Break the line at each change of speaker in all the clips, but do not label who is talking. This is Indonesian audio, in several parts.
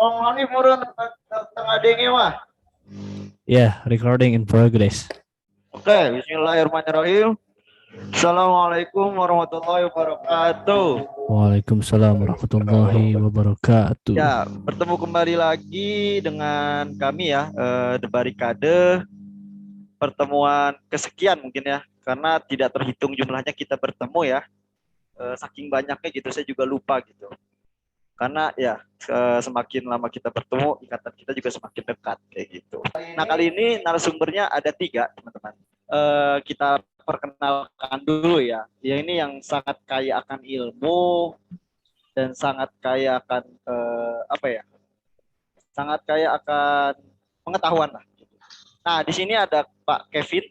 Ini murun tengah dengi mah.
Yeah, recording in progress.
Oke, bismillahirrahmanirrahim. Assalamualaikum warahmatullahi wabarakatuh.
Waalaikumsalam warahmatullahi wabarakatuh.
Ya, bertemu kembali lagi dengan kami ya, The Barikade. Pertemuan kesekian mungkin ya, karena tidak terhitung jumlahnya kita bertemu ya. Saking banyaknya gitu, saya juga lupa gitu. Karena ya semakin lama kita bertemu, ikatan kita juga semakin dekat kayak gitu. Nah, kali ini narasumbernya ada 3 teman-teman. Kita perkenalkan dulu ya. Ya, ini yang sangat kaya akan ilmu dan sangat kaya akan apa ya? Sangat kaya akan pengetahuan lah. Nah, di sini ada Pak Kevin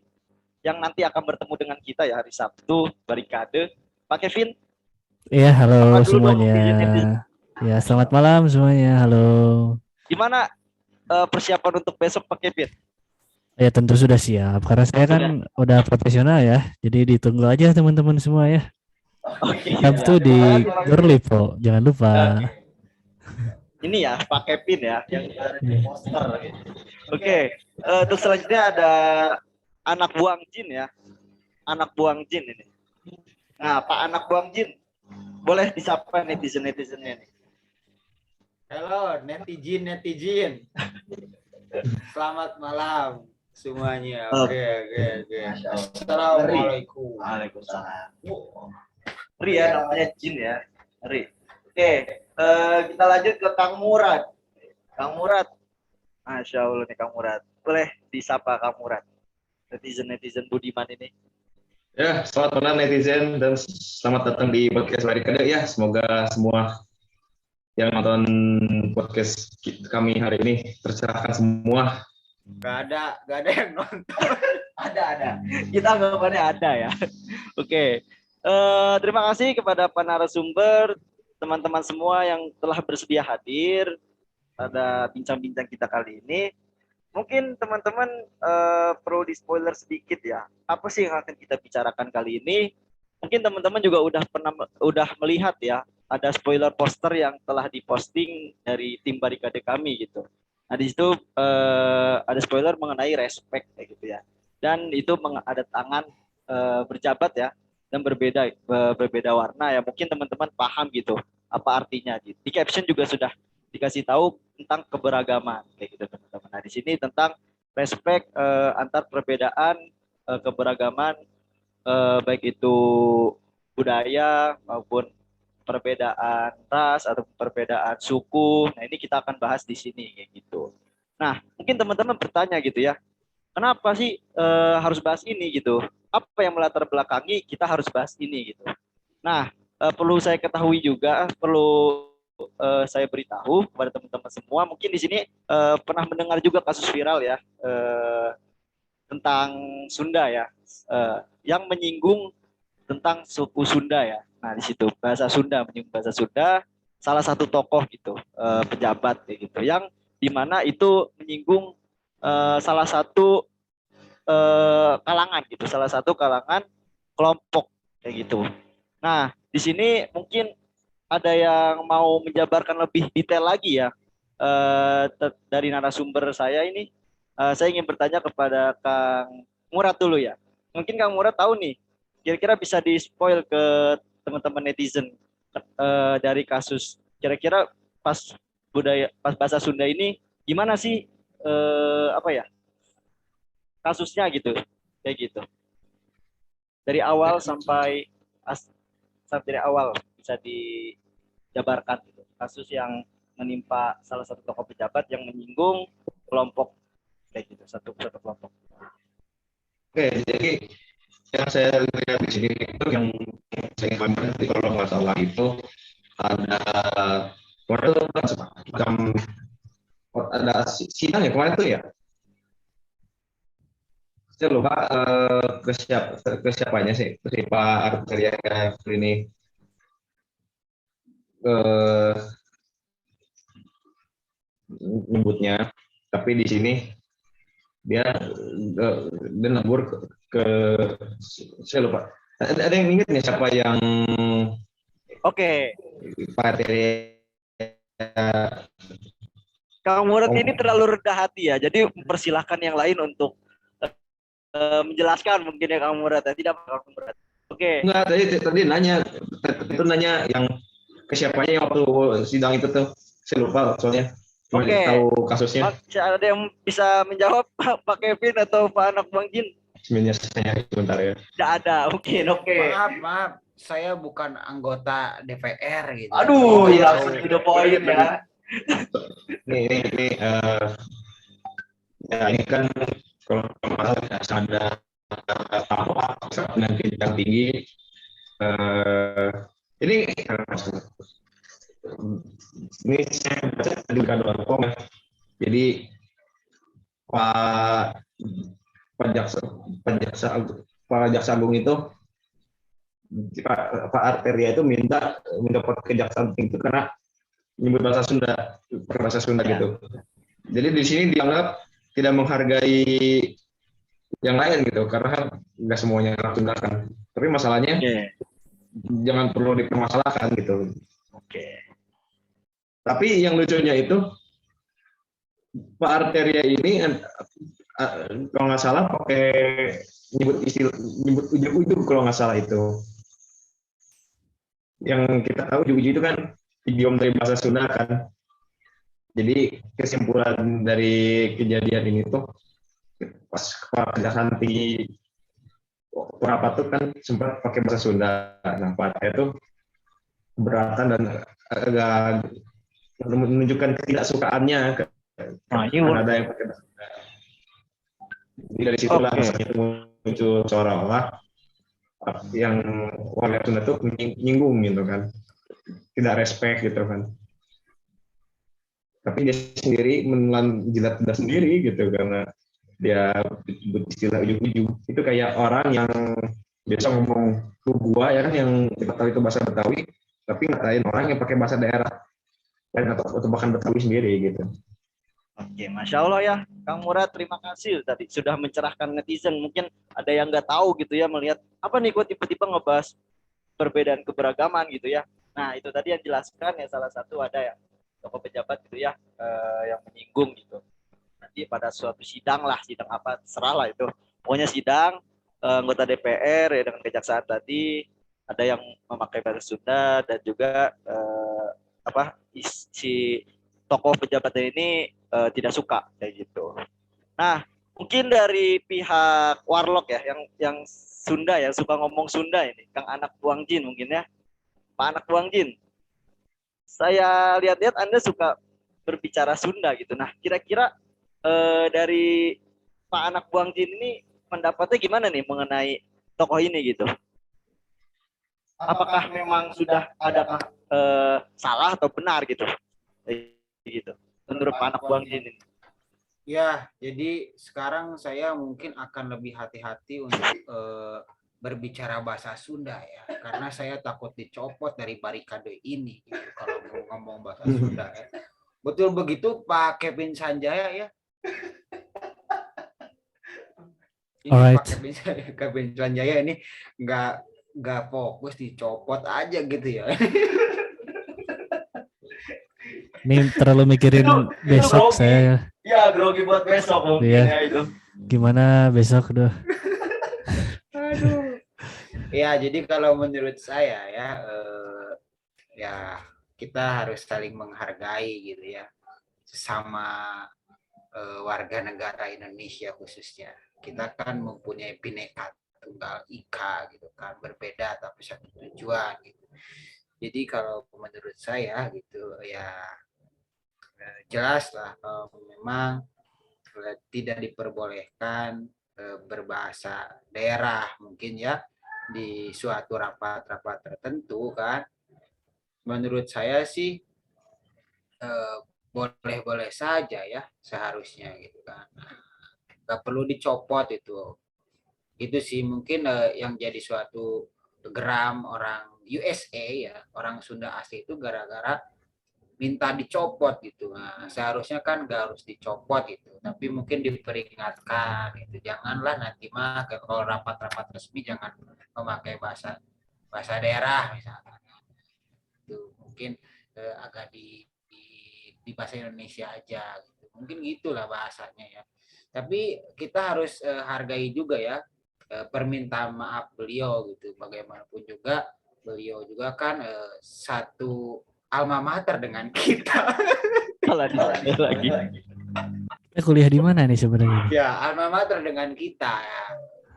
yang nanti akan bertemu dengan kita ya hari Sabtu Barikade. Pak Kevin,
Iya,
apa
halo
dulu dong
semuanya.
netizen?
Ya, selamat malam semuanya. Halo.
Gimana persiapan untuk besok Pak Kevin?
Ya, tentu sudah siap karena saya kan
Sudah.
udah profesional ya. Jadi ditunggu aja teman-teman semua ya.
Oke,
Sabtu
ya.
di
Terima kasih Pak Kevin.
Gorlipo, jangan lupa.
Ini ya Pak Kevin ya yang ada di
Iya.
poster. Oke, terus selanjutnya ada anak buang jin ya. Anak buang jin ini. Nah, Pak anak buang jin, boleh disapa netizen-netizennya nih.
Halo netizen. Selamat malam semuanya. Oke. Assalamualaikum.
Waalaikumsalam. Ri ya namanya jin ya. Ri. Oke, kita lanjut ke Kang Murad. Kang Murad. Masya Allah nih Kang Murad. Boleh disapa Kang Murad. Netizen-netizen budiman ini.
Ya, selamat malam netizen dan selamat datang di podcast Barikade ya. Semoga semua yang nonton podcast kami hari ini tercerahkan semua.
Gak ada yang nonton.
Ada. Kita anggapannya ada ya. Oke. Terima kasih kepada para narasumber, teman-teman semua yang telah bersedia hadir pada bincang-bincang kita kali ini. Mungkin teman-teman perlu di spoiler sedikit ya. Apa sih yang akan kita bicarakan kali ini? Mungkin teman-teman juga udah melihat ya, ada spoiler poster yang telah diposting dari tim Barikade kami gitu. Nah, di situ ada spoiler mengenai respect kayak gitu ya. Dan itu ada tangan berjabat ya dan berbeda warna ya. Mungkin teman-teman paham gitu apa artinya gitu. Di caption juga sudah dikasih tahu tentang keberagaman kayak gitu teman-teman. Nah, di sini tentang respect antar perbedaan keberagaman baik itu budaya maupun perbedaan ras atau perbedaan suku. Nah, ini kita akan bahas di sini kayak gitu. Nah, mungkin teman-teman bertanya gitu ya, kenapa sih harus bahas ini gitu? Apa yang melatar belakangi kita harus bahas ini gitu? Nah, perlu saya ketahui juga, perlu saya beritahu kepada teman-teman semua. Mungkin di sini pernah mendengar juga kasus viral ya tentang Sunda ya, yang menyinggung tentang suku Sunda ya. Nah, di situ bahasa Sunda, menyinggung bahasa Sunda, salah satu tokoh gitu, pejabat gitu, yang dimana itu menyinggung salah satu kalangan gitu, salah satu kalangan kelompok kayak gitu. Nah, di sini mungkin ada yang mau menjabarkan lebih detail lagi ya dari narasumber saya ini. Saya ingin bertanya kepada Kang Murad dulu ya. Mungkin Kang Murad tahu nih, kira-kira bisa di-spoil ke teman-teman netizen dari kasus kira-kira pas bahasa Sunda ini gimana sih apa ya kasusnya gitu, kayak gitu. Dari awal sampai dari awal bisa dijabarkan gitu. Kasus yang menimpa salah satu tokoh pejabat yang menyinggung kelompok kayak gitu, satu kelompok.
Oke, jadi yang saya lihat di sini itu yang saya ingat kalau nggak salah itu ada kemarin itu macam ada sidang ya kemarin tuh ya. Saya lupa ke siapanya sih, si Pak Arteria ini eh, nyebutnya, tapi di sini dia dia nabur ke saya lupa. Ada yang ingat nih siapa yang
Oke.
Pak Arteria
Kang Murad
Oh,
ini terlalu rendah hati ya. Jadi persilahkan yang lain untuk menjelaskan mungkin ya Kang Murad. Tidak Kang Murad. Oke.
enggak, tadi nanya, itu nanya yang ke siapanya yang waktu sidang itu tuh. Saya lupa soalnya. Cuma
Oke.
tahu kasusnya.
Ada yang bisa menjawab Pak Kevin atau Pak Anak Bang Jin?
Sebenarnya saya sebentar ya.
Tidak ada. Mungkin oke.
Maaf, saya bukan anggota DPR gitu.
Aduh,
Jadi
ya
tahu.
to the point ya.
Ini ya ini kan kalau masalah ada pendidikan yang tinggi. Ini saya baca di kantor ya. Jadi Pak Pak Jaksa Pak Jaksa Pak Jaksa Agung itu Pak Arteria itu minta kejaksaan tinggi itu karena menyebut bahasa Sunda, pakai bahasa Sunda
Ya.
gitu. Jadi di sini dianggap tidak menghargai yang lain gitu, karena kan nggak semuanya orang Sunda kan. Tapi masalahnya
Oke.
jangan perlu dipermasalahkan gitu.
Oke.
Tapi yang lucunya itu Pak Arteria ini kalau nggak salah pakai nyebut ujung-ujung kalau nggak salah itu. Yang kita tahu ujung-ujung itu kan idiom dari bahasa Sunda kan. Jadi kesimpulan dari kejadian ini tuh pas kepala kejaksaan tinggi berapa tuh kan sempat pakai bahasa Sunda. Nah, Pak itu keberatan dan agak menunjukkan ketidaksukaannya ada yang pakai bahasa Sunda. Jadi dari situlah masalahnya itu muncul seolah-olah yang warga Sunda tuh menyinggung gitu kan, tidak respect gitu kan. Tapi dia sendiri menelan jilat lidah sendiri gitu karena dia istilah ujung-ujung itu kayak orang yang biasa ngomong lu gua ya kan, yang kita tahu itu bahasa Betawi tapi ngatain orang yang pakai bahasa daerah dan atau bahkan Betawi sendiri gitu.
Oke, Masya Allah ya, Kang Murad, terima kasih tadi sudah mencerahkan netizen. Mungkin ada yang nggak tahu gitu ya, melihat apa nih kok tiba-tiba ngebahas perbedaan keberagaman gitu ya. Nah itu tadi yang jelaskan ya, salah satu ada ya tokoh pejabat gitu ya, yang menyinggung gitu. Nanti pada suatu sidang lah, sidang apa, serah lah itu. Pokoknya sidang, anggota DPR ya dengan kejaksaan tadi, ada yang memakai bahasa Sunda dan juga si tokoh pejabat ini tidak suka kayak gitu. Nah, mungkin dari pihak Warlock ya, yang Sunda ya, suka ngomong Sunda ini, Kang Anak Buang Jin mungkin ya, Pak Anak Buang Jin. Saya lihat-lihat Anda suka berbicara Sunda gitu. Nah, kira-kira dari Pak Anak Buang Jin ini pendapatnya gimana nih mengenai tokoh ini gitu? Apakah memang sudah adakah salah atau benar gitu? Gitu. Menurut Pak Anak Buang Jin ini.
Ya, jadi sekarang saya mungkin akan lebih hati-hati untuk berbicara bahasa Sunda ya, karena saya takut dicopot dari barikade ini gitu, kalau mau ngomong bahasa Sunda ya. Betul begitu Pak Kevin Sanjaya ya. Ini
Alright.
Pak Kevin Sanjaya ini nggak fokus, dicopot aja gitu ya.
Ini terlalu mikirin besok saya.
Ya, grogi buat besok mungkin ya itu.
Gimana besok udah?
Aduh. Ya, jadi kalau menurut saya ya kita harus saling menghargai gitu ya, sesama warga negara Indonesia khususnya. Kita kan mempunyai Bhinneka Tunggal Ika gitu kan, berbeda tapi satu tujuan gitu. Jadi kalau menurut saya gitu ya, jelas lah memang tidak diperbolehkan berbahasa daerah mungkin ya di suatu rapat-rapat tertentu kan. Menurut saya sih boleh-boleh saja ya seharusnya gitu kan. Nggak perlu dicopot itu sih mungkin yang jadi suatu geram orang USA ya, orang Sunda asli itu gara-gara minta dicopot gitu. Nah, seharusnya kan nggak harus dicopot gitu, tapi mungkin diperingatkan gitu. Janganlah nanti mah kalau rapat-rapat resmi jangan memakai bahasa daerah misalkan. Itu mungkin agak di bahasa Indonesia aja gitu. Mungkin gitulah bahasanya ya. Tapi kita harus hargai juga ya permintaan maaf beliau gitu. Bagaimanapun juga beliau juga kan satu alma mater dengan kita.
Salah di lagi.
Kita kuliah di mana nih sebenarnya nih?
Ya, alma mater dengan kita ya.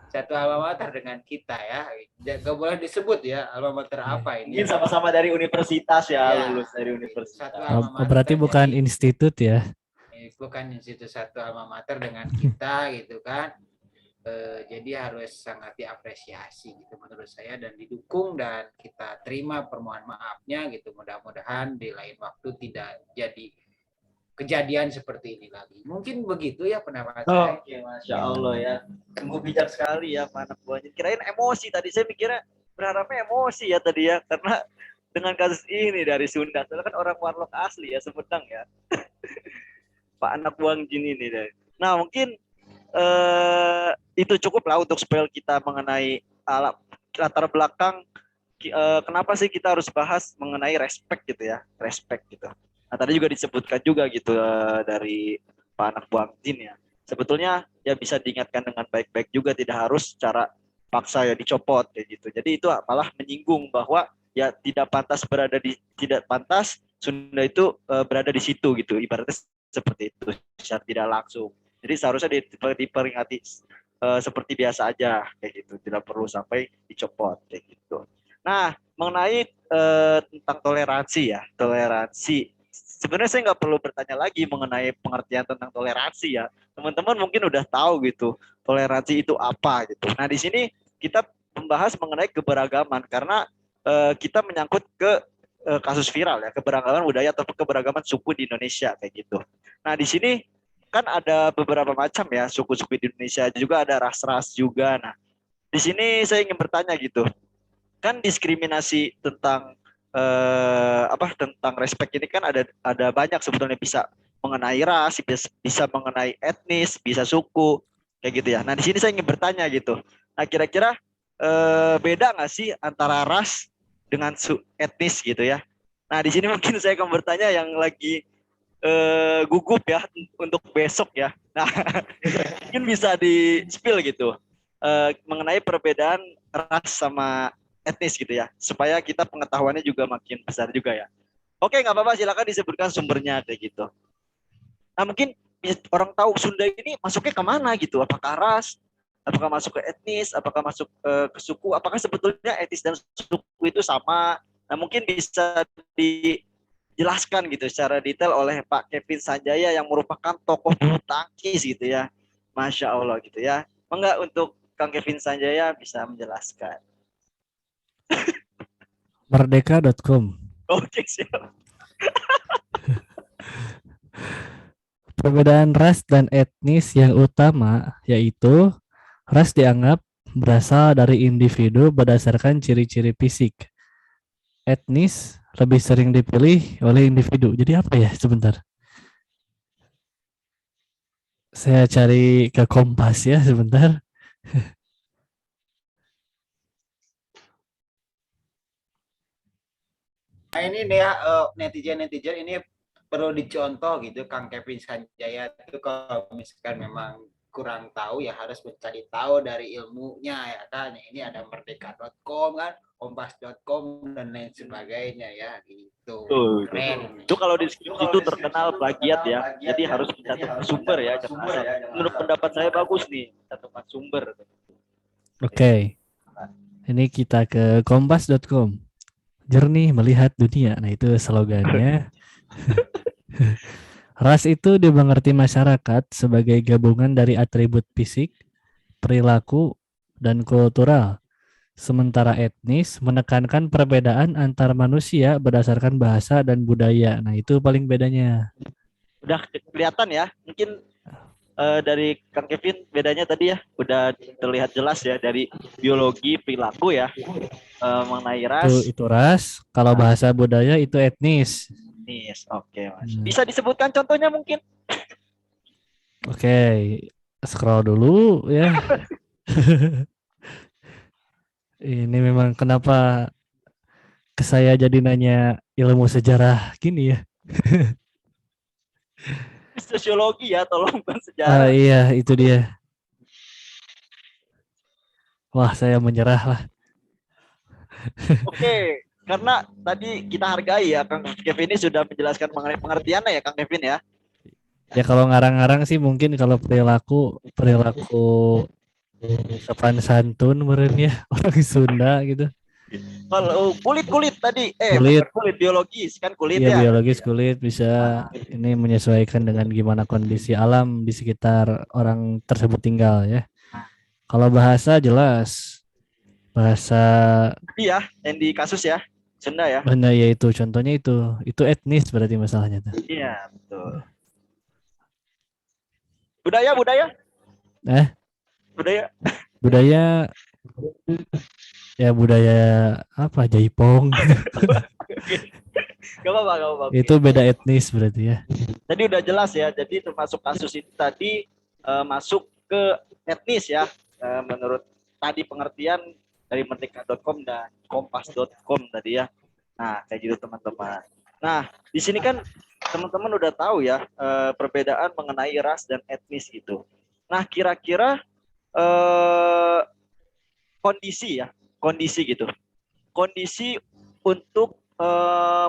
Satu alma mater dengan kita ya. Gak boleh disebut ya alma mater apa ini.
Mungkin sama-sama dari universitas ya,
Ya,
lulus dari universitas.
satu alma mater.
Berarti bukan
Jadi,
institut ya?
bukan institut satu alma mater dengan kita gitu kan. Jadi harus sangat diapresiasi gitu menurut saya dan didukung dan kita terima permohonan maafnya gitu. Mudah-mudahan di lain waktu tidak jadi kejadian seperti ini lagi. Mungkin begitu ya pendapat saya.
Oke, Masya Allah ya. Sungguh bijak sekali ya Pak anak buahnya. Kirain emosi tadi, saya mikirnya berharapnya emosi ya tadi ya, karena dengan kasus ini dari Sunda, soalnya kan orang Warlock asli ya, Sumedang ya. Pak anak buang jin ini deh. Nah mungkin itu cukup lah untuk spell kita mengenai latar belakang kenapa sih kita harus bahas mengenai respect gitu ya, respect gitu. Nah tadi juga disebutkan juga gitu dari Pak anak buang jin ya. Sebetulnya ya bisa diingatkan dengan baik-baik juga, tidak harus secara paksa ya dicopot kayak gitu. Jadi itu malah menyinggung bahwa ya tidak pantas Sunda itu berada di situ gitu, ibaratnya seperti itu secara tidak langsung. Jadi seharusnya diperingati seperti biasa aja kayak gitu, tidak perlu sampai dicopot kayak gitu. Nah mengenai tentang toleransi ya, toleransi sebenarnya saya nggak perlu bertanya lagi mengenai pengertian tentang toleransi ya, teman-teman mungkin udah tahu gitu toleransi itu apa gitu. Nah di sini kita membahas mengenai keberagaman karena kita menyangkut ke kasus viral ya, keberagaman budaya atau keberagaman suku di Indonesia kayak gitu. Nah di sini kan ada beberapa macam ya suku-suku di Indonesia, juga ada ras-ras juga. Nah di sini saya ingin bertanya gitu, kan diskriminasi tentang tentang respect ini kan ada banyak sebetulnya, bisa mengenai ras, bisa mengenai etnis, bisa suku kayak gitu ya. Nah di sini saya ingin bertanya gitu, nah kira-kira beda nggak sih antara ras dengan etnis gitu ya. Nah di sini mungkin saya akan bertanya yang lagi gugup ya untuk besok ya. Nah mungkin bisa di spill gitu mengenai perbedaan ras sama etnis gitu ya, supaya kita pengetahuannya juga makin besar juga ya. Oke, nggak apa-apa, silakan disebutkan sumbernya kayak gitu. Nah mungkin orang tahu Sunda ini masuknya kemana gitu, apakah ras, apakah masuk ke etnis, apakah masuk ke suku, apakah sebetulnya etnis dan suku itu sama. Nah mungkin bisa dijelaskan gitu secara detail oleh Pak Kevin Sanjaya yang merupakan tokoh bulu tangkis gitu ya. Masya Allah gitu ya. Enggak, untuk Kang Kevin Sanjaya bisa menjelaskan.
Merdeka.com.
Oke, siap.
Perbedaan ras dan etnis yang utama yaitu ras dianggap berasal dari individu berdasarkan ciri-ciri fisik. Etnis lebih sering dipilih oleh individu. Jadi apa ya sebentar? Saya cari ke Kompas ya sebentar.
Nah ini nih ya netizen ini perlu dicontoh gitu Kang Kevin Sanjaya itu kalau misalkan memang kurang tahu ya harus mencari tahu dari ilmunya ya kan. Ini ada merdeka.com kan, kompas.com dan lain sebagainya ya gitu. Keren.
Itu kalau di itu terkenal plagiat ya. Jadi harus mencantumkan sumber ya. Menurut pendapat saya bagus nih, cantumkan sumber.
Oke. Ini kita ke kompas.com. Jernih melihat dunia. Nah, itu slogannya. Ras itu dimengerti masyarakat sebagai gabungan dari atribut fisik, perilaku, dan kultural. Sementara etnis menekankan perbedaan antar manusia berdasarkan bahasa dan budaya. Nah, itu paling bedanya.
Udah kelihatan ya. Mungkin dari Kang Kevin bedanya tadi ya udah terlihat jelas ya, dari biologi, perilaku ya, mengenai ras.
Itu ras. Kalau bahasa budaya itu etnis.
Etnis. Oke, Mas. Bisa disebutkan contohnya mungkin?
Oke, scroll dulu ya. Ini memang kenapa ke saya jadi nanya ilmu sejarah gini ya.
Sosiologi ya, tolong bukan
Ah,
sejarah.
iya, itu dia. Wah, saya menyerah lah.
Oke, karena tadi kita hargai ya Kang Kevin ini sudah menjelaskan mengenai pengertiannya ya Kang Kevin ya.
Ya kalau ngarang-ngarang sih mungkin kalau perilaku perilaku sopan santun meren ya orang Sunda gitu.
Kalau kulit tadi,
Kulit,
bukan kulit biologis kan kulit
ya
ya.
biologis kulit bisa ini menyesuaikan dengan gimana kondisi alam di sekitar orang tersebut tinggal ya. Kalau bahasa jelas bahasa
Tadi ya, yang di kasus ya, Sunda ya.
mana ya itu contohnya itu etnis berarti masalahnya tuh.
Iya, betul. Budaya,
Eh
budaya.
budaya ya budaya apa Jaipong
Gak apa-apa, gak apa-apa.
itu beda etnis berarti ya.
Tadi udah jelas ya, jadi termasuk kasus itu tadi masuk ke etnis ya, menurut tadi pengertian dari merdeka.com dan kompas.com tadi ya. Nah, kayak gitu teman-teman. Nah, di sini kan teman-teman udah tahu ya perbedaan mengenai ras dan etnis gitu. Nah, kira-kira eh, kondisi gitu. Kondisi untuk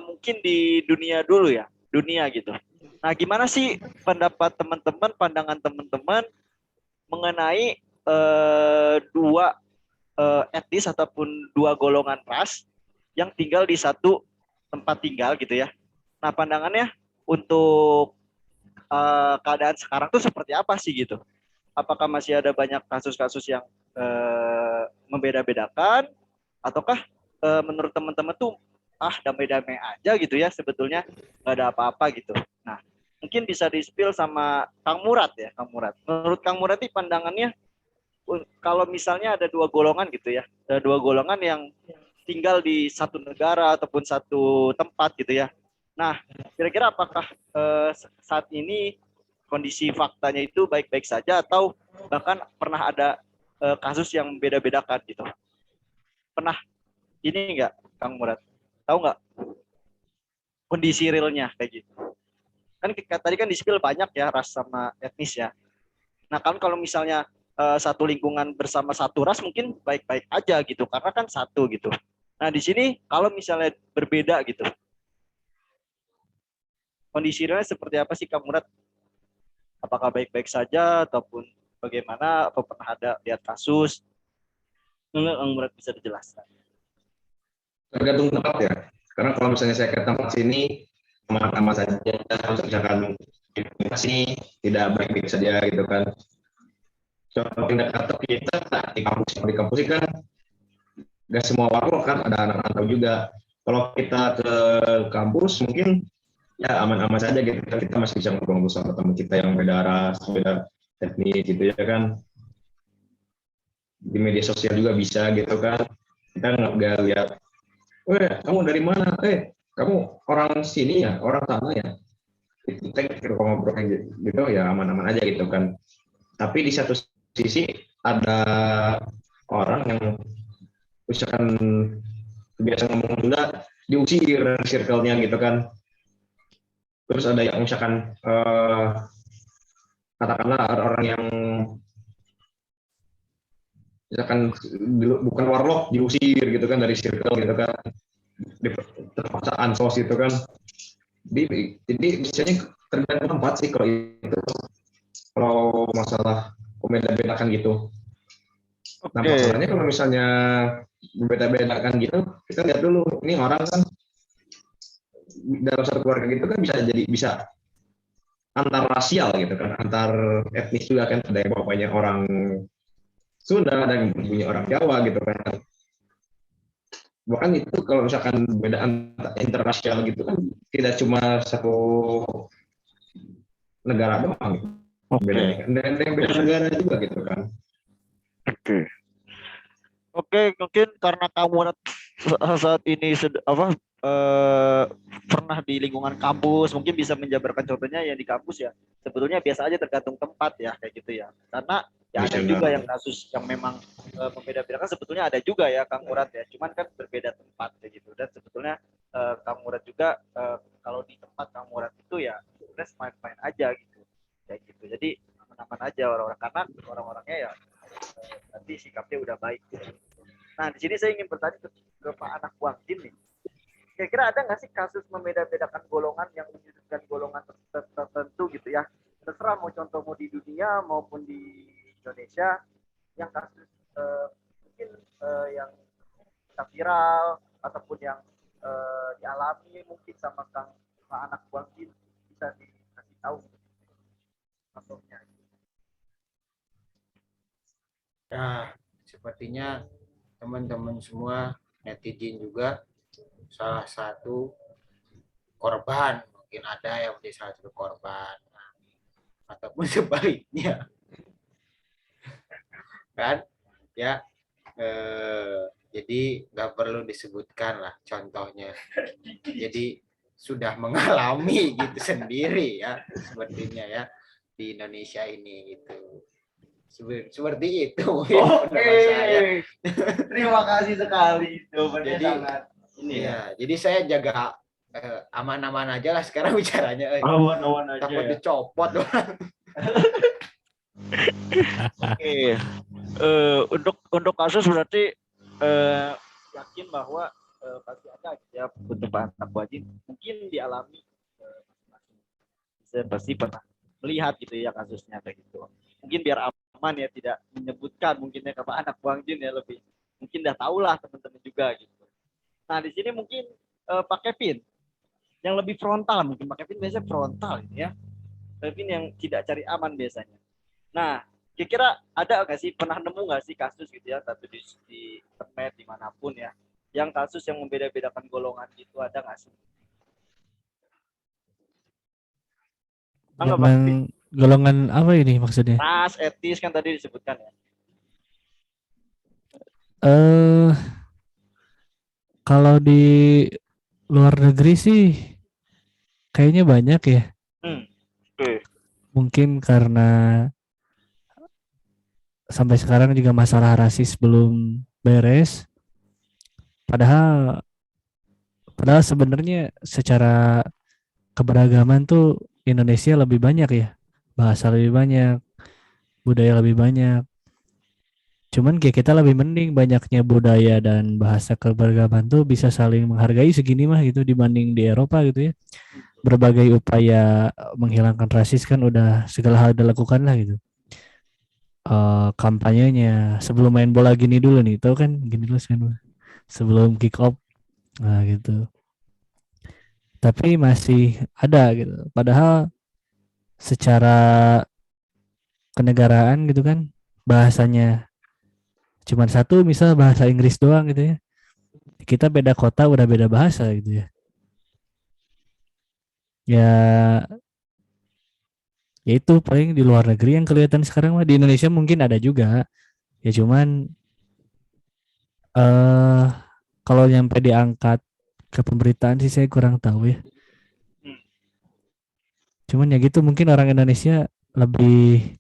mungkin di dunia dulu ya, dunia gitu. Nah, gimana sih pendapat teman-teman, pandangan teman-teman mengenai dua etnis ataupun dua golongan ras yang tinggal di satu tempat tinggal gitu ya. Nah, pandangannya untuk keadaan sekarang tuh seperti apa sih gitu? Apakah masih ada banyak kasus-kasus yang membeda-bedakan, ataukah menurut teman-teman tuh damai-damai aja gitu ya sebetulnya nggak ada apa-apa gitu. Nah, mungkin bisa di-spill sama Kang Murad ya, Kang Murad. Menurut Kang Murad ini pandangannya kalau misalnya ada dua golongan gitu ya, ada dua golongan yang tinggal di satu negara ataupun satu tempat gitu ya. Nah, kira-kira apakah saat ini kondisi faktanya itu baik-baik saja atau bahkan pernah ada kasus yang beda-bedakan gitu? Pernah ini enggak, Kang Murad? Tahu nggak kondisi realnya kayak gitu? Kan tadi kan di-spill banyak ya ras sama etnis ya. Nah, kan kalau misalnya satu lingkungan bersama satu ras mungkin baik-baik aja gitu karena kan satu gitu. Nah, di sini kalau misalnya berbeda gitu, kondisi realnya seperti apa sih Kang Murad? Apakah baik-baik saja ataupun bagaimana? Atau pernah ada lihat kasus? Enggak, Kang Murad bisa dijelaskan.
Tergantung tempat ya. Karena kalau misalnya saya ke tempat sini aman-aman saja, misalkan di sini tidak baik-baik saja gitu kan. Contoh pindah atau kita di kampus ini kan nggak semua warga kan ada anak-anak tahu juga. Kalau kita ke kampus mungkin ya aman-aman saja gitu. Kita masih bisa ngobrol sama teman kita yang beda ras, beda etnis gitu ya kan. Di media sosial juga bisa gitu kan. Kita nggak lihat, kamu dari mana? Kamu orang sini ya, orang sana ya. Kita ngobrol kayak gitu ya aman-aman aja gitu kan. Tapi di satu sisi ada orang yang misalkan biasa ngomong Sunda diusir circle-nya gitu kan. Terus ada yang misalkan katakanlah ada orang yang misalkan bukan warlock diusir gitu kan dari circle gitu kan, terpaksa ansos gitu kan. Jadi biasanya tergantung tempat sih kalau itu, kalau masalah membeda-bedakan gitu. Nah masalahnya kalau misalnya membeda-bedakan gitu, kita lihat dulu ini orang kan dalam satu keluarga gitu kan bisa antar rasial gitu kan, antar etnis juga kan, ada yang bapaknya orang Sunda, ada yang punya orang Jawa gitu kan. Bahkan itu kalau misalkan beda interrasial gitu kan tidak cuma satu negara doang gitu. Bedanya kan. Dan yang beda negara juga gitu kan.
Oke, mungkin karena kamu saat ini pernah di lingkungan kampus, mungkin bisa menjabarkan contohnya yang di kampus ya. Sebetulnya biasa aja tergantung tempat ya, kayak gitu ya. Karena ya ada juga yang kasus yang memang membeda-bedakan, sebetulnya ada juga ya Kang Murad ya. Cuman kan berbeda tempat kayak gitu. Dan sebetulnya Kang Murad juga kalau di tempat Kang Murad itu ya sebenarnya main-main aja gitu, kayak gitu. Jadi aman-aman aja orang-orang, karena orang-orangnya ya nanti sikapnya udah baik gitu. Nah di sini saya ingin bertanya ke Pak Anak Wang Jin nih, kira-kira ada nggak sih kasus membeda-bedakan golongan yang menyudutkan golongan tertentu gitu ya, terserah mau contoh mau di dunia maupun di Indonesia, yang kasus mungkin yang bisa viral ataupun yang dialami mungkin sama Kang Pak Anak Wang Jin, bisa dikasih tahu contohnya.
Nah, sepertinya teman-teman semua netizen juga salah satu korban, mungkin ada yang menjadi salah satu korban, ataupun sebaliknya, kan? Ya, jadi nggak perlu disebutkan lah contohnya. Jadi sudah mengalami gitu sendiri ya, sepertinya ya di Indonesia ini gitu. Seperti itu.
Oke, terima kasih sekali jawabannya
Jadi,
sangat ini ya.
Ya, jadi saya jaga aman-aman aja lah sekarang bicaranya.
Awan-awan aja
Takut
ya.
dicopot.
Oke. Untuk kasus berarti yakin bahwa pasti ada gitu ya untuk Anak Wajib mungkin dialami masing-masing. Saya pasti pernah melihat gitu ya kasusnya kayak gitu. Mungkin biar aman ya, tidak menyebutkan mungkinnya ke Pak Anak Wang Jin ya, lebih mungkin udah tahu lah teman-teman juga gitu. Nah di sini mungkin Pak Kevin yang lebih frontal, mungkin Pak Kevin biasanya frontal gitu ya. Kevin yang tidak cari aman biasanya. Nah kira-kira ada nggak sih, pernah nemu nggak sih kasus gitu ya, tapi di internet dimanapun ya, yang kasus yang membeda-bedakan golongan itu ada nggak sih?
Yang golongan apa ini maksudnya?
Ras, etis kan tadi disebutkan ya.
Kalau di luar negeri sih kayaknya banyak ya.
Oke.
Mungkin karena sampai sekarang juga masalah rasis belum beres. Padahal sebenarnya secara keberagaman tuh Indonesia lebih banyak ya. Bahasa lebih banyak, budaya lebih banyak. Cuman kayak kita lebih mending banyaknya budaya dan bahasa keberagaman tuh bisa saling menghargai segini mah gitu dibanding di Eropa gitu ya. Berbagai upaya menghilangkan rasis kan udah segala hal dilakukan lah gitu. Kampanyenya sebelum main bola gini dulu nih, tahu kan gini dulu sebelum kick off, nah gitu. Tapi masih ada gitu. Padahal secara kenegaraan gitu kan bahasanya cuman satu, misal bahasa Inggris doang gitu ya. Kita beda kota udah beda bahasa gitu ya. Ya itu paling di luar negeri yang kelihatan sekarang mah, di Indonesia mungkin ada juga. Ya cuman kalau nyampe diangkat ke pemberitaan sih saya kurang tahu ya. Cuman ya gitu, mungkin orang Indonesia lebih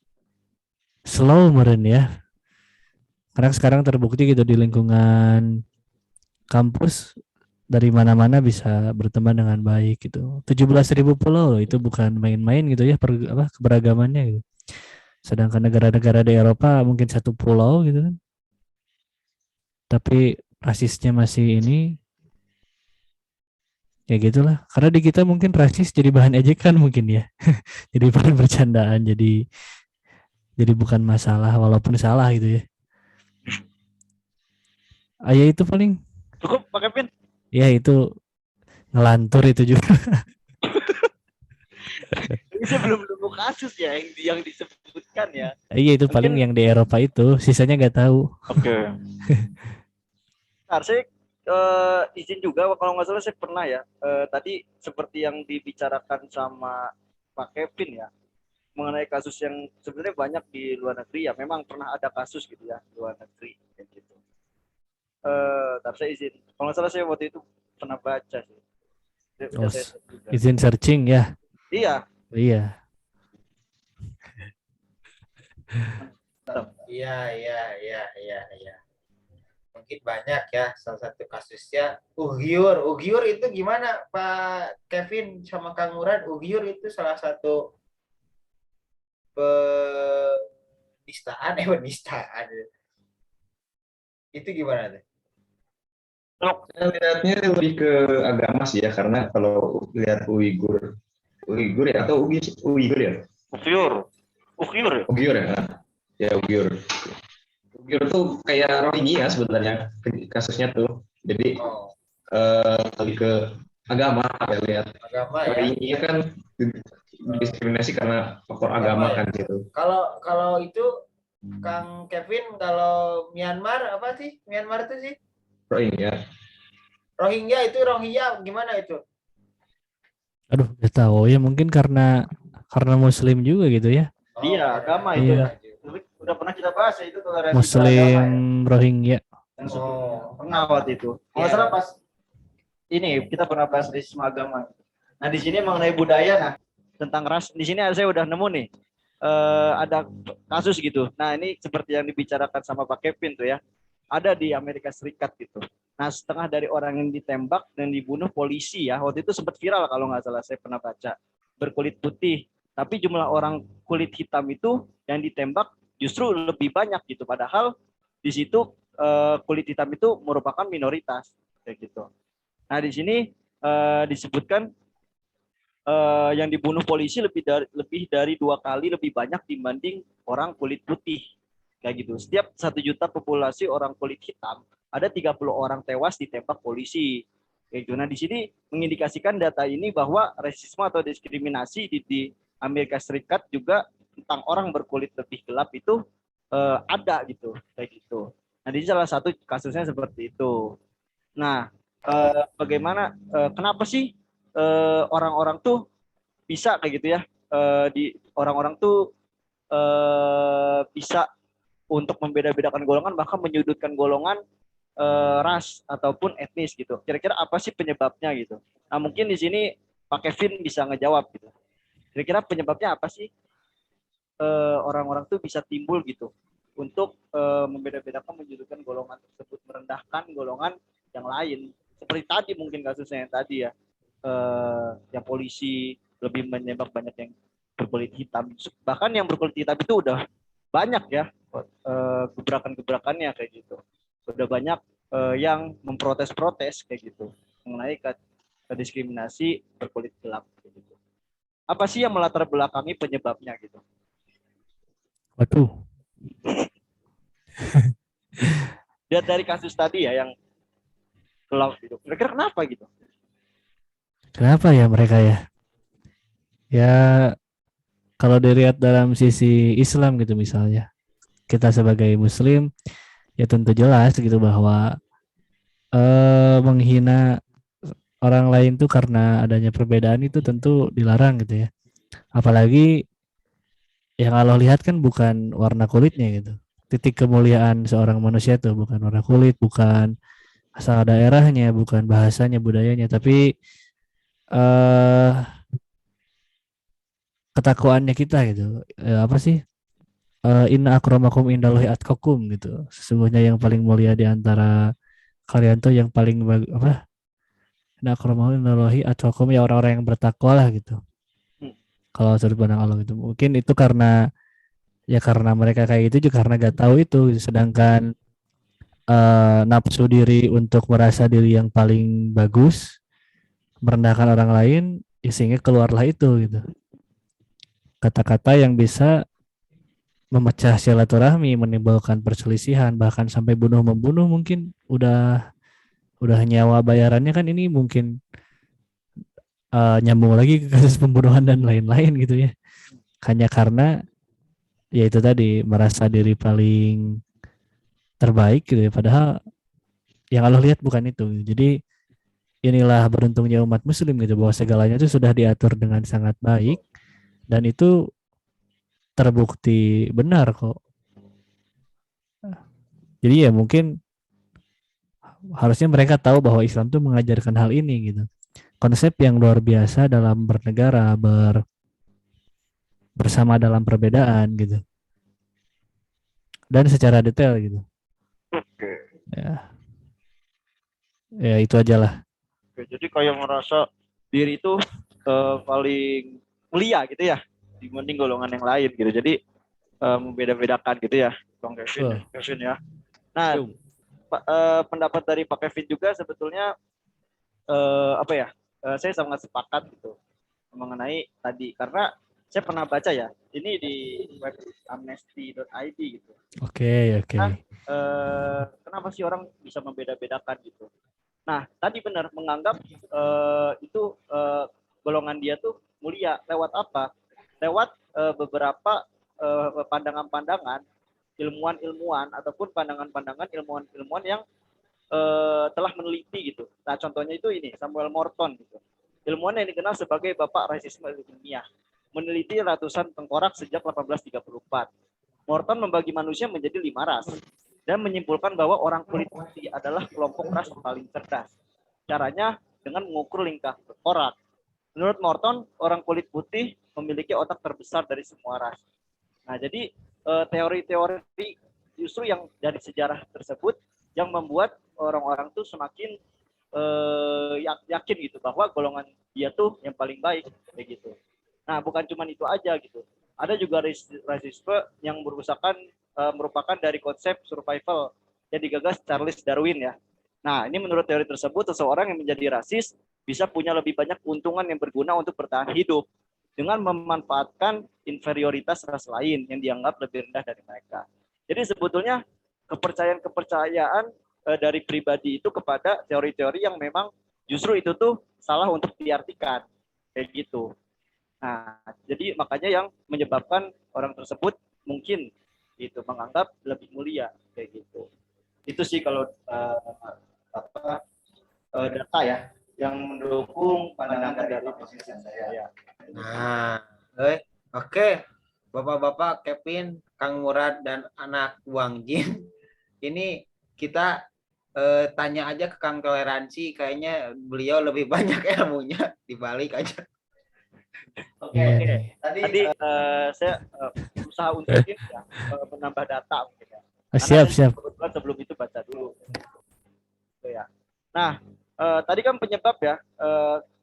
slow meren ya. Karena sekarang terbukti gitu di lingkungan kampus dari mana-mana bisa berteman dengan baik gitu. 17.000 pulau loh, itu bukan main-main gitu ya keberagamannya gitu. Sedangkan negara-negara di Eropa mungkin satu pulau gitu kan. Tapi rasisnya masih ini, ya gitulah. Karena di kita mungkin rasis jadi bahan ejekan mungkin ya. Jadi bahan bercandaan, jadi bukan masalah walaupun salah gitu ya. Ya itu paling.
Cukup Pak Kevin?
Ya itu ngelantur itu juga.
Ini saya belum nemu kasus ya yang disebutkan ya.
Iya itu
Mungkin,
paling yang di Eropa itu, sisanya nggak tahu.
Oke. Nah, saya izin juga kalau nggak salah saya pernah ya. Tadi seperti yang dibicarakan sama Pak Kevin ya, mengenai kasus yang sebenarnya banyak di luar negeri ya. Memang pernah ada kasus gitu ya di luar negeri kayak gitu. Tapi saya izin, kalau nggak salah saya waktu itu pernah baca sih.
Izin searching ya.
Iya.
Iya.
Iya. mungkin banyak ya. Salah satu kasusnya Ugyur. Ugyur itu gimana Pak Kevin sama Kang Murad? Ugyur itu salah satu penistaan, penistaan. Itu gimana tuh?
Saya lihatnya lebih ke agama sih ya, karena kalau lihat Uighur ya, atau Uighur ya,
Ukyur. Ukyur.
Uighur ya, ya Uighur. Uighur tuh kayak Rohingya sebenarnya kasusnya tuh. Jadi
Oh,
lebih ke agama ya, lihat
agama ya.
Rohingya kan diskriminasi karena faktor
Agama
agama
ya.
kan gitu.
Kalau itu Kang Kevin, kalau Myanmar apa sih? Myanmar itu sih
Rohingya.
Rohingya gimana itu?
Aduh, gak tahu ya, mungkin karena Muslim juga gitu ya.
Oh,
Iya, agama itu
Iya.
ya. Udah pernah kita bahas ya, itu toleransi
Muslim
beragama ya.
Rohingya.
Yang sebelumnya.
Oh,
Pernah waktu itu. Kalau nggak
Iya.
salah pas ini kita pernah bahas rasisme agama. Nah di sini mengenai budaya, nah tentang ras. Di sini saya udah nemu nih. Ada kasus gitu. Nah ini seperti yang dibicarakan sama Pak Kevin tuh ya. Ada di Amerika Serikat gitu. Nah setengah dari orang yang ditembak dan dibunuh polisi ya. Waktu itu sempat viral kalau nggak salah, saya pernah baca. Berkulit putih. Tapi jumlah orang kulit hitam itu yang ditembak justru lebih banyak gitu. Padahal di situ kulit hitam itu merupakan minoritas kayak gitu. Nah di sini disebutkan yang dibunuh polisi lebih dari 2 kali lebih banyak dibanding orang kulit putih kayak gitu. Setiap 1 juta populasi orang kulit hitam ada 30 orang tewas ditembak polisi kayak gitu. Nah di sini mengindikasikan data ini bahwa rasisme atau diskriminasi di Amerika Serikat juga tentang orang berkulit lebih gelap itu ada gitu kayak gitu. Nah di salah satu kasusnya seperti itu. Nah bagaimana kenapa sih orang-orang tuh bisa kayak gitu ya, di orang-orang tuh bisa untuk membeda-bedakan golongan, bahkan menyudutkan golongan ras ataupun etnis gitu. Kira-kira apa sih penyebabnya gitu? Nah mungkin di sini Pak Kevin bisa ngejawab gitu. Kira-kira penyebabnya apa sih orang-orang tuh bisa timbul gitu untuk membeda-bedakan, menyudutkan golongan tersebut, merendahkan golongan yang lain. Seperti tadi mungkin kasusnya yang tadi ya, yang polisi lebih menembak banyak yang berkulit hitam. Bahkan yang berkulit hitam itu udah banyak ya gebrakan-gebrakannya kayak gitu. Udah banyak yang memprotes-protes kayak gitu mengenai diskriminasi berkulit gelap kayak gitu. Apa sih yang melatar belakangi penyebabnya gitu?
Waduh,
Lihat dari kasus tadi ya yang gelap gitu. Kira-kira kenapa gitu?
kenapa ya mereka ya? Ya, kalau dilihat dalam sisi Islam gitu misalnya, kita sebagai Muslim ya tentu jelas gitu bahwa menghina orang lain tuh karena adanya perbedaan itu tentu dilarang gitu ya. Apalagi yang Allah lihat kan bukan warna kulitnya gitu. Titik kemuliaan seorang manusia tuh bukan warna kulit, bukan asal daerahnya, bukan bahasanya, budayanya, tapi eh ketakwaannya kita gitu. Apa sih? Inna akramakum indallahi atqakum gitu. Sesungguhnya yang paling mulia di antara kalian tuh yang paling apa? Inna akramakum indallahi atqakum, ya orang-orang yang bertakwa lah gitu. Kalau sudut pandang Allah gitu. Mungkin itu karena mereka kayak gitu juga karena gak tahu itu. Sedangkan nafsu diri untuk merasa diri yang paling bagus, merendahkan orang lain, ya sehingga keluarlah itu gitu. Kata-kata yang bisa memecah silaturahmi, menimbulkan perselisihan, bahkan sampai bunuh membunuh, mungkin udah nyawa bayarannya kan ini mungkin nyambung lagi ke kasus pembunuhan dan lain-lain gitu ya. Hanya karena ya itu tadi merasa diri paling terbaik gitu ya, padahal yang Allah lihat bukan itu. Jadi inilah beruntungnya umat muslim gitu, bahwa segalanya itu sudah diatur dengan sangat baik dan itu terbukti benar kok. Jadi ya mungkin harusnya mereka tahu bahwa Islam tuh mengajarkan hal ini gitu. Konsep yang luar biasa dalam bernegara, bersama dalam perbedaan gitu. Dan secara detail gitu. Ya, ya itu aja lah.
Oke, jadi kayak merasa diri itu paling mulia gitu ya dibanding golongan yang lain gitu. Jadi membeda-bedakan gitu ya, Bang Kevin ya. Nah, pendapat dari Pak Kevin juga sebetulnya apa ya? Saya sangat sepakat gitu mengenai tadi karena saya pernah baca ya, ini di web amnesty.id gitu.
Oke.
Kenapa sih orang bisa membeda-bedakan gitu? Nah, tadi benar menganggap itu golongan dia tuh mulia lewat apa? Lewat beberapa pandangan-pandangan ilmuwan-ilmuwan ataupun pandangan-pandangan ilmuwan-ilmuwan yang telah meneliti gitu. Nah, contohnya itu ini Samuel Morton gitu. Ilmuwan yang dikenal sebagai Bapak Rasisme Ilmiah, meneliti ratusan tengkorak sejak 1834. Morton membagi manusia menjadi 5 ras dan menyimpulkan bahwa orang kulit putih adalah kelompok ras paling cerdas. Caranya dengan mengukur lingkar tengkorak. Menurut Morton, orang kulit putih memiliki otak terbesar dari semua ras. Nah, jadi teori-teori justru yang dari sejarah tersebut yang membuat orang-orang tuh semakin yakin gitu bahwa golongan dia tuh yang paling baik kayak gitu. Nah, bukan cuma itu aja gitu. Ada juga rasisme yang merupakan dari konsep survival yang digagas Charles Darwin ya. Nah, ini menurut teori tersebut seseorang yang menjadi rasis bisa punya lebih banyak keuntungan yang berguna untuk bertahan hidup dengan memanfaatkan inferioritas ras lain yang dianggap lebih rendah dari mereka. Jadi sebetulnya kepercayaan dari pribadi itu kepada teori-teori yang memang justru itu tuh salah untuk diartikan kayak gitu. Nah, jadi makanya yang menyebabkan orang tersebut mungkin itu menganggap lebih mulia kayak gitu. Itu sih kalau data ya yang mendukung pandangan dari posisi saya.
Nah, oke. Bapak-bapak Kevin, Kang Murad, dan anak Wang Jin. Ini kita tanya aja ke Kang Toleransi. Kayaknya beliau lebih banyak ilmunya. Dibalik aja.
Oke. Tadi saya berusaha untuk ini ya, menambah data mungkin ya.
Siap.
Kebetulan sebelum itu baca dulu. Gitu ya. Nah, tadi kan penyebab ya.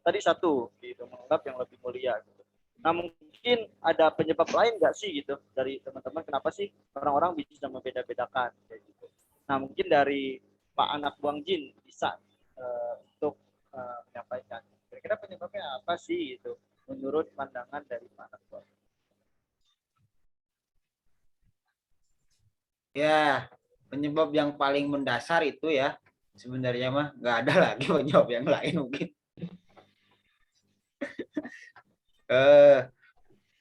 Tadi satu gitu, menganggap yang lebih mulia gitu. Nah, mungkin ada penyebab lain nggak sih gitu dari teman-teman kenapa sih orang-orang bisa membeda-bedakan kayak gitu. Nah, mungkin dari Pak Anak Buang Jin bisa untuk menyampaikan kira-kira penyebabnya apa sih gitu menurut pandangan dari Pak Anak Buang.
Ya, penyebab yang paling mendasar itu ya sebenarnya mah nggak ada lagi penyebab yang lain mungkin.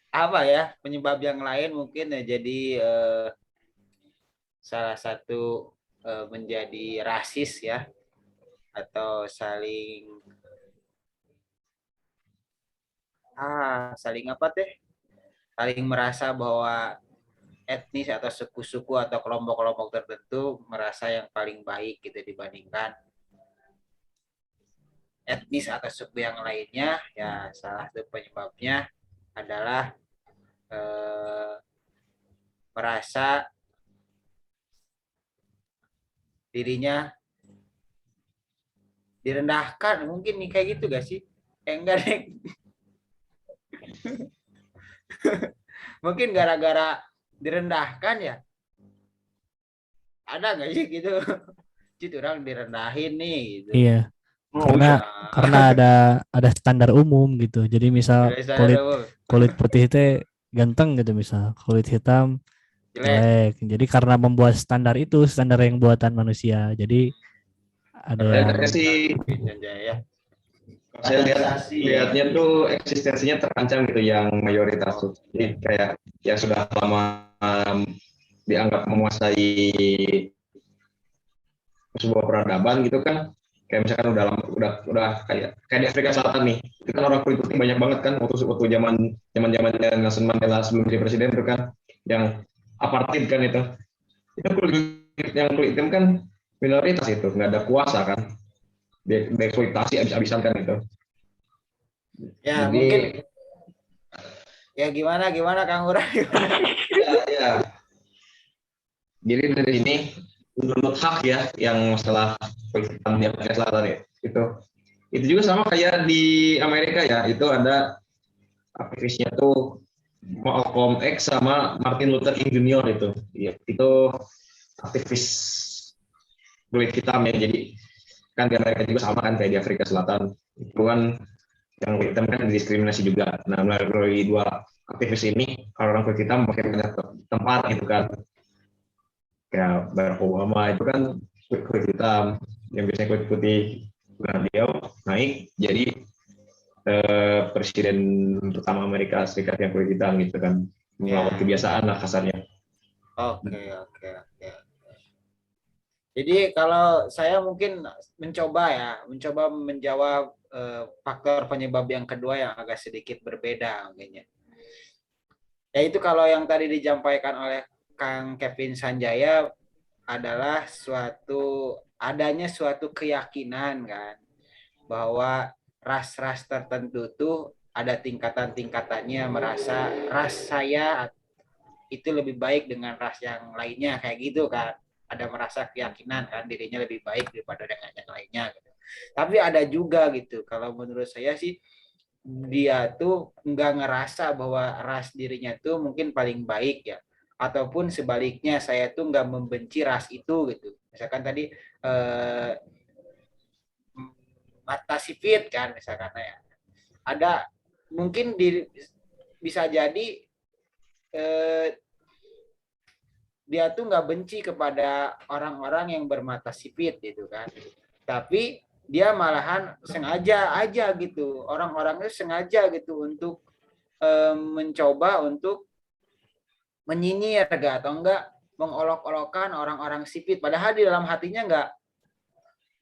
Apa ya penyebab yang lain mungkin ya jadi salah satu menjadi rasis ya atau saling apa teh saling merasa bahwa etnis atau suku-suku atau kelompok-kelompok tertentu merasa yang paling baik gitu dibandingkan etnis atau suku yang lainnya. Ya salah satu penyebabnya adalah merasa dirinya direndahkan mungkin nih kayak gitu gak sih? Enggak deh. Mungkin gara-gara direndahkan ya. Ada nggak sih gitu? Jadi orang direndahin nih gitu.
Iya. Karena ada standar umum gitu. Jadi misal kulit putih itu ganteng gitu misal, kulit hitam jelek. Jadi karena membuat standar itu standar yang buatan manusia. Jadi ada yang
saya lihatnya tuh eksistensinya terancam gitu yang mayoritas tuh. Jadi kayak yang sudah lama dianggap menguasai sebuah peradaban gitu kan, kayak misalkan udah kayak di Afrika Selatan nih, itu kan orang kulit putih banyak banget kan waktu zaman Nelson Mandela sebelum jadi presiden itu kan, yang apartheid kan itu kulit hitam kan minoritas itu nggak ada kuasa kan, dieksploitasi abis-abisan kan itu.
Ya jadi, mungkin ya gimana Kang Hura?
Ya. Jadi dari sini menurut hak ya, yang masalah kulit hitam di Amerika Selatan ya, itu juga sama kayak di Amerika ya, itu ada aktivisnya tuh Malcolm X sama Martin Luther King Jr. itu, ya, itu aktivis kulit hitam ya, jadi kan di Amerika juga sama kan kayak di Afrika Selatan, itu kan yang kulit hitam kan diskriminasi juga. Nah, melalui dua aktivis ini, orang kulit hitam makin banyak tempat gitu kan, kayak Barack Obama itu kan kulit hitam, yang biasanya kulit putih. Nah, dia naik jadi presiden pertama Amerika Serikat yang kulit hitam gitu kan, melawan kebiasaan lah kasarnya.
Oke, oke, oke. Jadi kalau saya mungkin mencoba menjawab faktor penyebab yang kedua yang agak sedikit berbeda mungkin ya. Yaitu kalau yang tadi disampaikan oleh Kang Kevin Sanjaya adalah adanya suatu keyakinan kan bahwa ras-ras tertentu tuh ada tingkatan-tingkatannya, merasa ras saya itu lebih baik dengan ras yang lainnya kayak gitu kan. Ada merasa keyakinan kan dirinya lebih baik daripada dengan yang lainnya gitu. Tapi ada juga gitu. Kalau menurut saya sih dia tuh nggak ngerasa bahwa ras dirinya tuh mungkin paling baik ya, ataupun sebaliknya saya tuh nggak membenci ras itu gitu. Misalkan tadi mata sipit kan misalkan ya, ada mungkin bisa jadi eh, dia tuh nggak benci kepada orang-orang yang bermata sipit gitu kan, tapi dia malahan sengaja aja gitu, orang-orangnya sengaja gitu untuk mencoba untuk menyinyir gak, atau enggak mengolok-olokan orang-orang sipit, padahal di dalam hatinya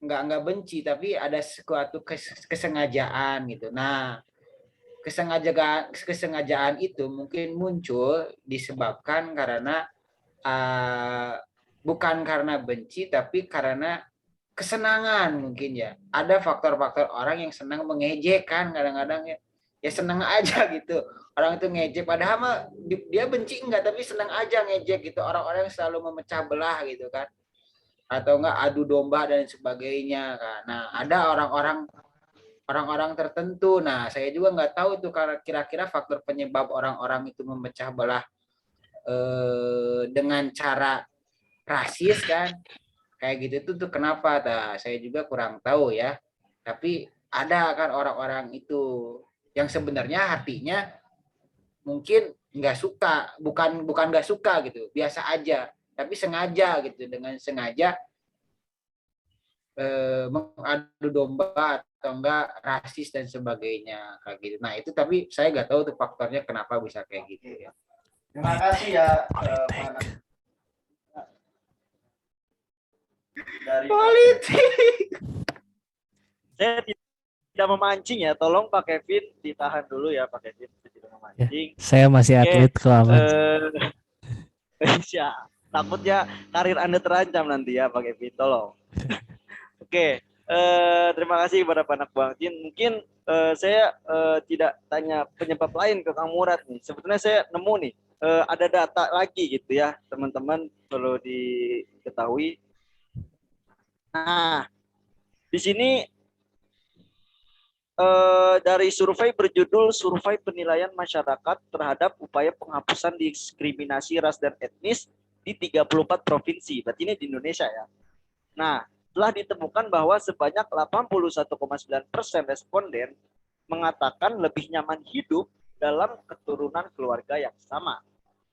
nggak benci, tapi ada suatu kesengajaan gitu. Nah, kesengajaan itu mungkin muncul disebabkan karena bukan karena benci, tapi karena kesenangan mungkin ya. Ada faktor-faktor orang yang senang mengejek kan, kadang-kadang ya senang aja gitu. Orang itu ngejek, padahal mah dia benci enggak, tapi senang aja ngejek gitu. Orang-orang yang selalu memecah belah gitu kan. Atau enggak adu domba dan sebagainya kan. Nah, ada orang-orang tertentu. Nah, saya juga nggak tahu tuh kira-kira faktor penyebab orang-orang itu memecah belah dengan cara rasis kan, kayak gitu tuh kenapa? Nah, saya juga kurang tahu ya. Tapi ada kan orang-orang itu yang sebenarnya hatinya mungkin nggak suka, bukan nggak suka gitu, biasa aja, tapi sengaja gitu, dengan sengaja mengadu domba atau enggak rasis dan sebagainya kayak gitu. Nah itu tapi saya nggak tahu tuh faktornya kenapa bisa kayak gitu ya. Terima kasih ya dari politik.
Saya tidak memancing ya, tolong Pak Kevin ditahan dulu ya Pak Kevin, saya tidak memancing.
Ya, saya masih atlet kok aman.
Ya, takutnya karir Anda terancam nanti ya Pak Kevin, tolong. Oke, terima kasih kepada Pak Nakbangtin. Mungkin saya tidak tanya penyebab lain ke Kang Murad nih. Sebetulnya saya nemu nih, ada data lagi gitu ya, teman-teman perlu diketahui. Nah, di sini dari survei berjudul Survei Penilaian Masyarakat Terhadap Upaya Penghapusan Diskriminasi Ras dan Etnis di 34 provinsi. Berarti ini di Indonesia ya. Nah, telah ditemukan bahwa sebanyak 81,9% responden mengatakan lebih nyaman hidup dalam keturunan keluarga yang sama.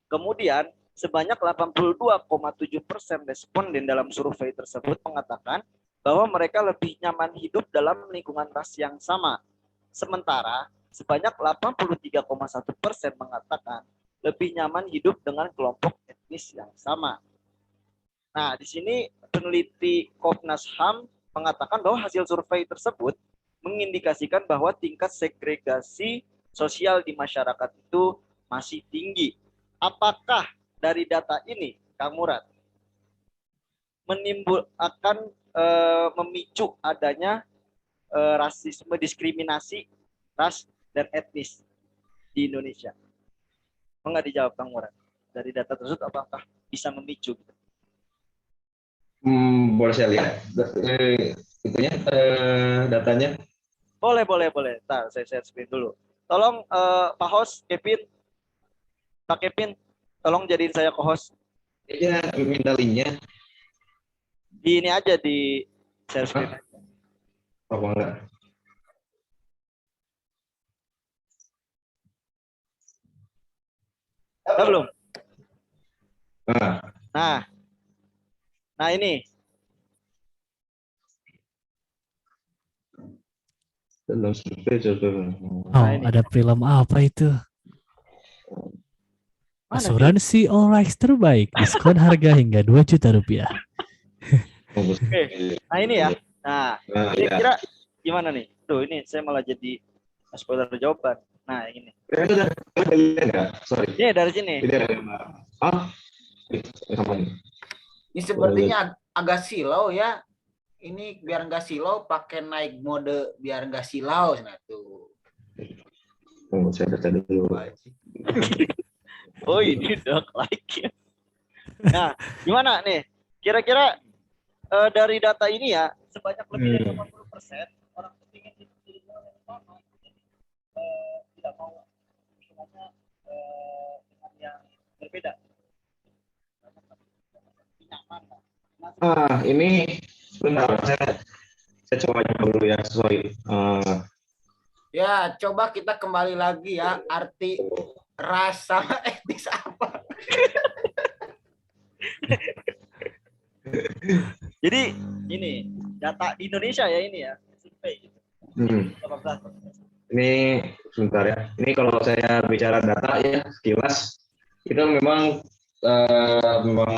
Kemudian, sebanyak 82,7% responden dalam survei tersebut mengatakan bahwa mereka lebih nyaman hidup dalam lingkungan ras yang sama. Sementara, sebanyak 83,1% mengatakan lebih nyaman hidup dengan kelompok etnis yang sama. Nah, di sini peneliti Komnas HAM mengatakan bahwa hasil survei tersebut mengindikasikan bahwa tingkat segregasi sosial di masyarakat itu masih tinggi. Apakah dari data ini, Kang Murad, akan memicu adanya rasisme, diskriminasi ras dan etnis di Indonesia? Enggak dijawab Kang Murad. Dari data tersebut apakah bisa memicu?
Boleh saya lihat itunya datanya.
Boleh, boleh, boleh. Ntar saya share screen dulu. Tolong Pak Host, Kevin, Pak Kevin, tolong jadiin saya co-host.
Iya, minta linknya.
Di ini aja di share screen.
Hah? Apa enggak?
Udah belum?
Nah,
Nah, nah ini.
dalam survei coba.
Oh,
ini.
ada film apa itu?
Mana sih?
Asuransi All Rights terbaik, diskon harga hingga 2 juta rupiah.
Oke. Nah ini ya. Nah,
Nah, ya.
kira-kira gimana nih? Tuh ini saya malah jadi spoiler jawaban. Nah ini.
Itu ada linknya enggak? Sorry.
Ini dari sini.
Ini ada ah, sama ini.
Ini sepertinya agak silau ya. Ini biar nggak silau pakai naik mode biar nggak silau nah tuh.
Tunggu saya baca dulu.
Oh ini dark like ya. Nah, gimana nih? Kira-kira dari data ini ya, sebanyak lebih dari 80% orang kepingin hidup di lingkungan yang sama. Jadi, tidak mau lingkungannya dengan yang berbeda. Nyaman.
Ini sebentar saya coba dulu ya, sorry.
Ya, coba kita kembali lagi ya, arti ras sama etnis apa?
Jadi ini data di Indonesia ya ini ya, survei gitu. 18%.
Ini sebentar ya. Ini kalau saya bicara data ya sekilas itu memang memang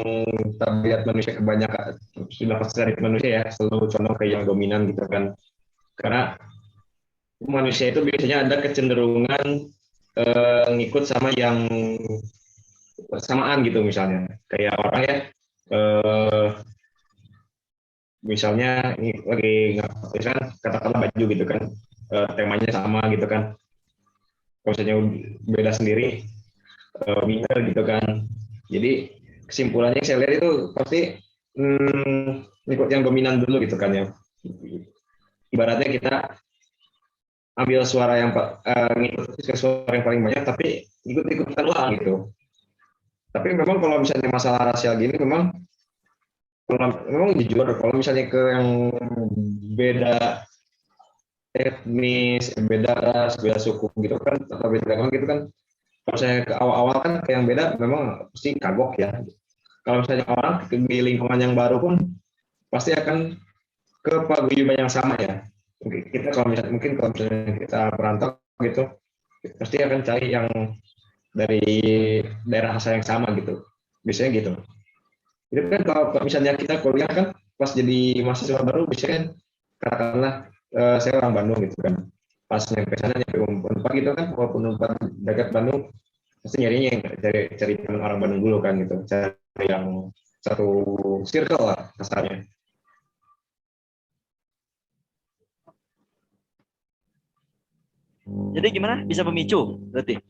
tabiat manusia kebanyakan sudah pasti dari manusia ya selalu condong ke yang dominan gitu kan. Karena manusia itu biasanya ada kecenderungan ngikut sama yang samaan gitu misalnya. Kayak orang ya misalnya ini lagi misalkan katakanlah baju gitu kan temanya sama gitu kan. Kalau misalnya beda sendiri minder gitu kan. Jadi kesimpulannya saya lihat itu pasti ikut yang dominan dulu gitu kan ya. Ibaratnya kita ambil suara yang ngikut ke suara yang paling banyak tapi ikut-ikutan lah gitu. Tapi memang kalau misalnya masalah rasial gini memang jujur kalau misalnya ke yang beda etnis, beda ras, beda suku gitu kan atau beda agama gitu kan. Kalau saya ke awal-awal kan ke yang beda memang pasti kagok ya. Kalau misalnya orang di lingkungan yang baru pun pasti akan ke paguyuban yang sama ya. Kita kalau misalnya kita perantau gitu, pasti akan cari yang dari daerah asal yang sama gitu. Biasanya gitu. Itu kan kalau misalnya kita kuliah kan pas jadi mahasiswa baru biasanya katakanlah saya orang Bandung gitu kan. Pas nyampe sana nyampe Unpad gitu kan, walaupun Unpad dekat Bandung, pasti nyarinya yang cari teman orang Bandung dulu kan gitu. Cari yang satu circle lah kasarnya.
Jadi gimana? Bisa memicu berarti?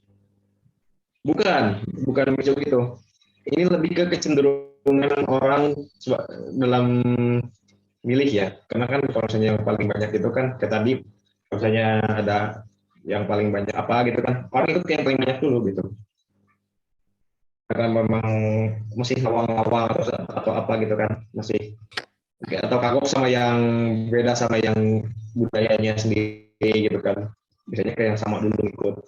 Bukan memicu gitu. Ini lebih ke kecenderungan orang dalam milih ya. Karena kan kalau misalnya yang paling banyak itu kan kayak tadi, kalau misalnya ada yang paling banyak apa gitu kan, orang itu yang paling banyak dulu gitu. Karena memang masih ngawang-ngawang atau apa gitu kan, masih atau kagok sama yang beda sama yang budayanya sendiri gitu kan. Biasanya kayak yang sama dulu ikut.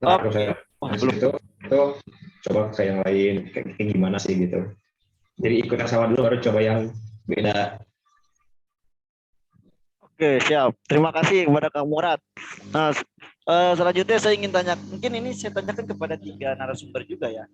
Nah, kalau saya itu coba ke yang lain kayak gimana sih gitu. Jadi ikut yang sama dulu baru coba yang beda.
Oke, siap. Terima kasih kepada Kang Murad. Nah, selanjutnya saya ingin tanya, mungkin ini saya tanyakan kepada 3 narasumber juga ya.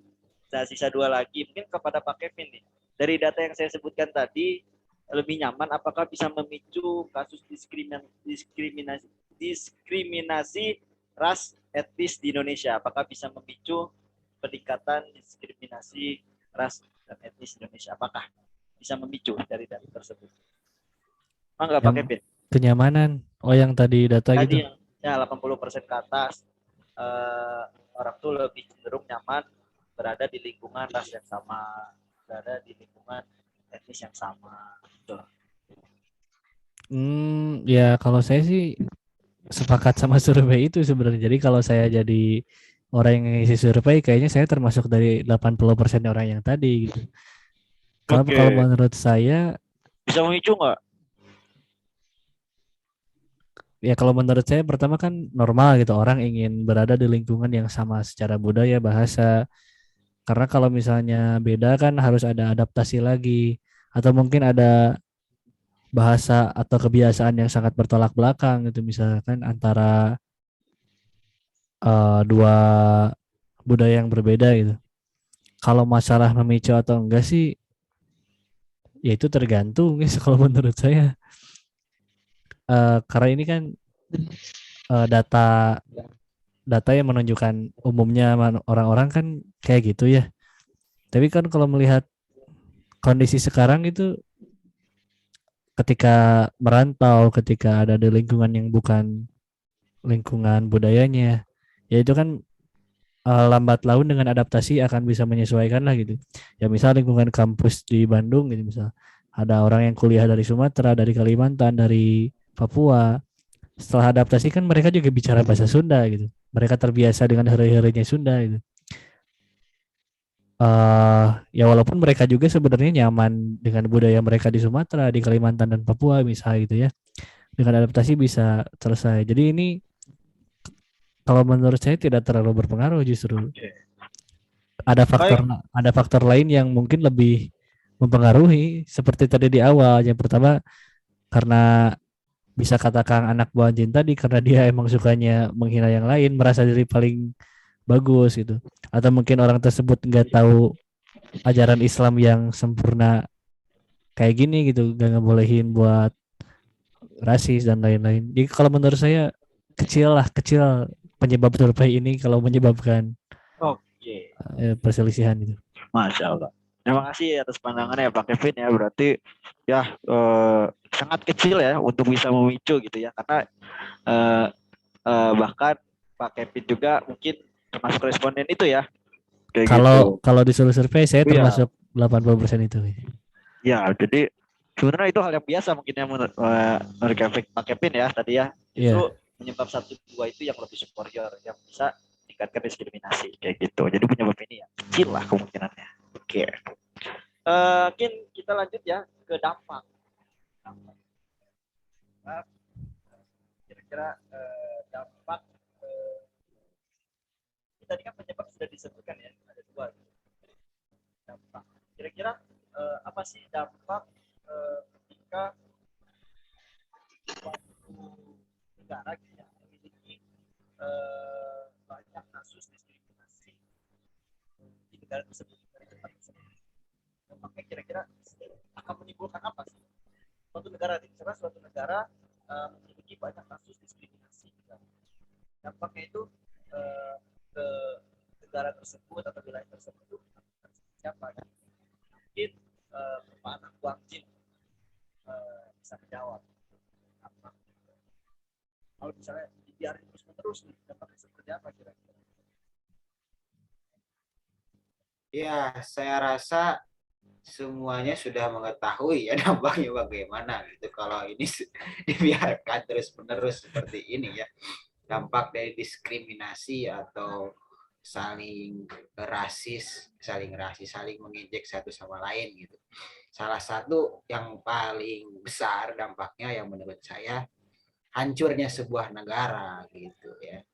Nah, sisa 2 lagi, mungkin kepada Pak Kevin nih. Dari data yang saya sebutkan tadi, lebih nyaman apakah bisa memicu kasus diskriminasi ras etnis di Indonesia? Apakah bisa memicu peningkatan diskriminasi ras dan etnis di Indonesia? Apakah bisa memicu dari data tersebut? Enggak, Pak Kevin?
Kenyamanan. Oh, yang tadi data
Tadi
gitu.
yang 80% ke atas orang tuh lebih cenderung nyaman berada di lingkungan ras yang sama, berada di lingkungan etnis yang sama. Gitu.
Ya kalau saya sih sepakat sama survei itu sebenarnya. Jadi kalau saya jadi orang yang ngisi survei, kayaknya saya termasuk dari 80% orang yang tadi gitu. Kalau
Oke.
menurut saya,
Bisa memicu nggak?
ya kalau menurut saya pertama kan normal gitu orang ingin berada di lingkungan yang sama secara budaya, bahasa. Karena kalau misalnya beda kan harus ada adaptasi lagi. Atau mungkin ada bahasa atau kebiasaan yang sangat bertolak belakang gitu misalkan antara dua budaya yang berbeda gitu. Kalau masalah memicu atau enggak sih, ya itu tergantung guys kalau menurut saya. Karena ini kan data data yang menunjukkan umumnya orang-orang kan kayak gitu ya. Tapi kan kalau melihat kondisi sekarang itu ketika merantau, ketika ada di lingkungan yang bukan lingkungan budayanya, ya itu kan lambat laun dengan adaptasi akan bisa menyesuaikan lah gitu. Ya misal lingkungan kampus di Bandung gitu misal. Ada orang yang kuliah dari Sumatera, dari Kalimantan, dari Papua. Setelah adaptasi kan mereka juga bicara bahasa Sunda gitu. Mereka terbiasa dengan hari-harinya Sunda gitu. Ya walaupun mereka juga sebenarnya nyaman dengan budaya mereka di Sumatera, di Kalimantan dan Papua misalnya gitu ya. Dengan adaptasi bisa selesai. Jadi ini kalau menurut saya tidak terlalu berpengaruh justru.
Oke.
ada
Baik.
faktor ada faktor lain yang mungkin lebih mempengaruhi seperti tadi di awal. Yang pertama karena bisa katakan anak buah Jin tadi karena dia emang sukanya menghina yang lain, merasa diri paling bagus gitu. Atau mungkin orang tersebut nggak tahu ajaran Islam yang sempurna kayak gini gitu, gak ngebolehin buat rasis dan lain-lain. Jadi kalau menurut saya kecil penyebab survei ini kalau menyebabkan
Oke.
perselisihan itu.
Masya Allah. Terima kasih atas pandangannya Pak Kevin ya. Berarti ya sangat kecil ya untuk bisa memicu gitu ya. Karena eh, bahkan Pak Kevin juga mungkin termasuk responden itu ya. Kayak
Kalau
gitu.
kalau disuruh survei saya
Iya.
termasuk 80% itu.
Ya, jadi sebenarnya itu hal yang biasa mungkin yang menurut Pak Kevin ya tadi ya. Justru
Iya.
penyebab satu dua itu yang lebih superior yang bisa meningkatkan diskriminasi kayak gitu. Jadi penyebab ini ya kecil lah kemungkinannya. Oke. Mungkin kita lanjut ya ke dampak. Kira-kira dampak tadi kan penyebab sudah disebutkan ya ada dua dampak. Kira-kira apa sih dampak ketika suatu negara gitu ya memiliki banyak kasus diskriminasi di negara tersebut dari tempat tersebut. Dampaknya kira-kira akan menimbulkan apa sih? Suatu negara, misalnya suatu negara memiliki banyak kasus diskriminasi. Dampaknya itu ke negara tersebut atau wilayah tersebut itu siapa? Ya? Mungkin Pak Anak Buang Jin bisa menjawab. Kalau misalnya dibiarin terus-menerus, dampaknya seperti apa kira-kira?
Ya, saya rasa semuanya sudah mengetahui ya dampaknya bagaimana gitu kalau ini dibiarkan terus-menerus seperti ini ya. Dampak dari diskriminasi atau saling saling mengejek satu sama lain gitu. Salah satu yang paling besar dampaknya yang menurut saya hancurnya sebuah negara gitu ya.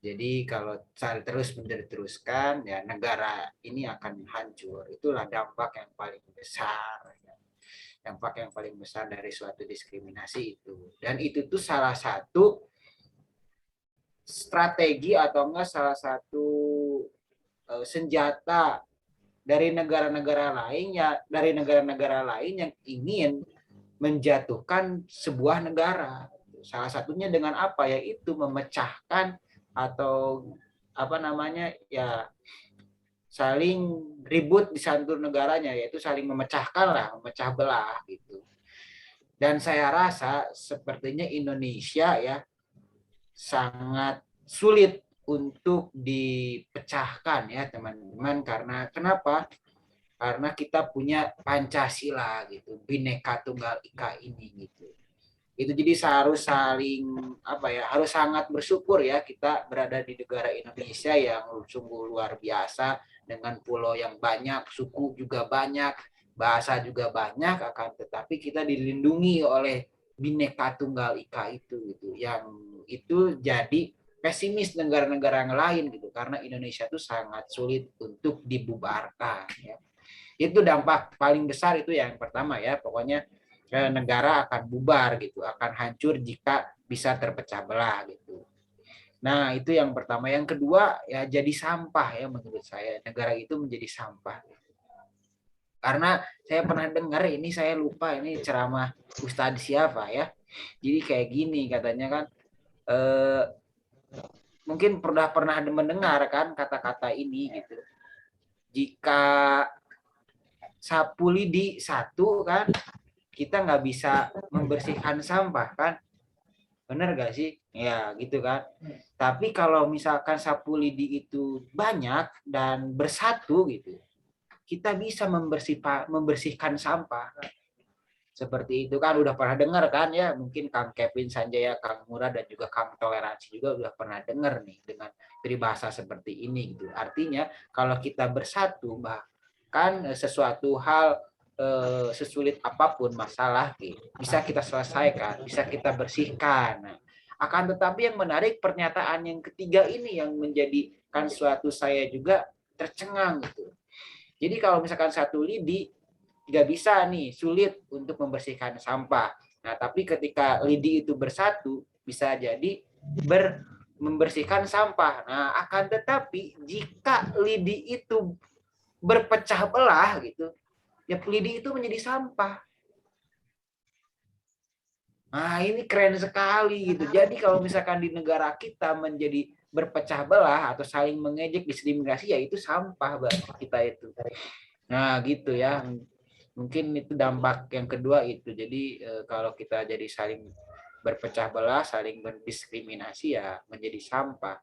Jadi kalau terus diteruskan ya negara ini akan hancur. Itulah dampak yang paling besar. Ya. Dampak yang paling besar dari suatu diskriminasi itu. Dan itu tuh salah satu strategi atau enggak salah satu senjata dari negara-negara lain ya, dari negara-negara lain yang ingin menjatuhkan sebuah negara. Salah satunya dengan apa? Yaitu memecahkan atau apa namanya ya saling ribut di satu negaranya, yaitu saling memecahkan lah, memecah belah gitu. Dan saya rasa sepertinya Indonesia ya sangat sulit untuk dipecahkan ya teman-teman, karena kenapa? karena kita punya Pancasila gitu, Bhinneka Tunggal Ika ini gitu. Itu jadi harus saling apa ya, harus sangat bersyukur ya kita berada di negara Indonesia yang sungguh luar biasa dengan pulau yang banyak, suku juga banyak, bahasa juga banyak, akan tetapi kita dilindungi oleh Bhinneka Tunggal Ika itu gitu, yang itu jadi pesimis negara-negara yang lain gitu, karena Indonesia itu sangat sulit untuk dibubarkan ya. Itu dampak paling besar itu yang pertama ya, pokoknya negara akan bubar gitu, akan hancur jika bisa terpecah belah gitu. Nah, itu yang pertama. Yang kedua ya jadi sampah ya, menurut saya negara itu menjadi sampah. Karena saya pernah dengar, ini saya lupa ini ceramah Ustadz siapa ya. Jadi kayak gini katanya kan, mungkin pernah mendengar kan kata-kata ini gitu. Jika sapu lidi satu kan, kita nggak bisa membersihkan sampah kan, bener gak sih ya gitu kan. Tapi kalau misalkan sapu lidi itu banyak dan bersatu gitu, kita bisa membersihkan sampah seperti itu kan. Udah pernah dengar kan ya, mungkin Kang Kevin Sanjaya, Kang Murad, dan juga Kang Toleransi juga udah pernah dengar nih dengan peribahasa seperti ini gitu. Artinya kalau kita bersatu, bahkan sesuatu hal sesulit apapun masalah gitu, bisa kita selesaikan, bisa kita bersihkan. Nah, akan tetapi yang menarik pernyataan yang ketiga ini yang menjadikan suatu saya juga tercengang gitu. Jadi kalau misalkan satu lidi nggak bisa nih, sulit untuk membersihkan sampah. Nah, tapi ketika lidi itu bersatu, bisa jadi membersihkan sampah. Nah, akan tetapi jika lidi itu berpecah belah gitu, ya lidi itu menjadi sampah. Nah, ini keren sekali gitu. Jadi kalau misalkan di negara kita menjadi berpecah belah atau saling mengejek, diskriminasi, ya itu sampah bagi kita itu. Nah, gitu ya. Mungkin itu dampak yang kedua itu. Jadi kalau kita jadi saling berpecah belah, saling mendiskriminasi, ya menjadi sampah.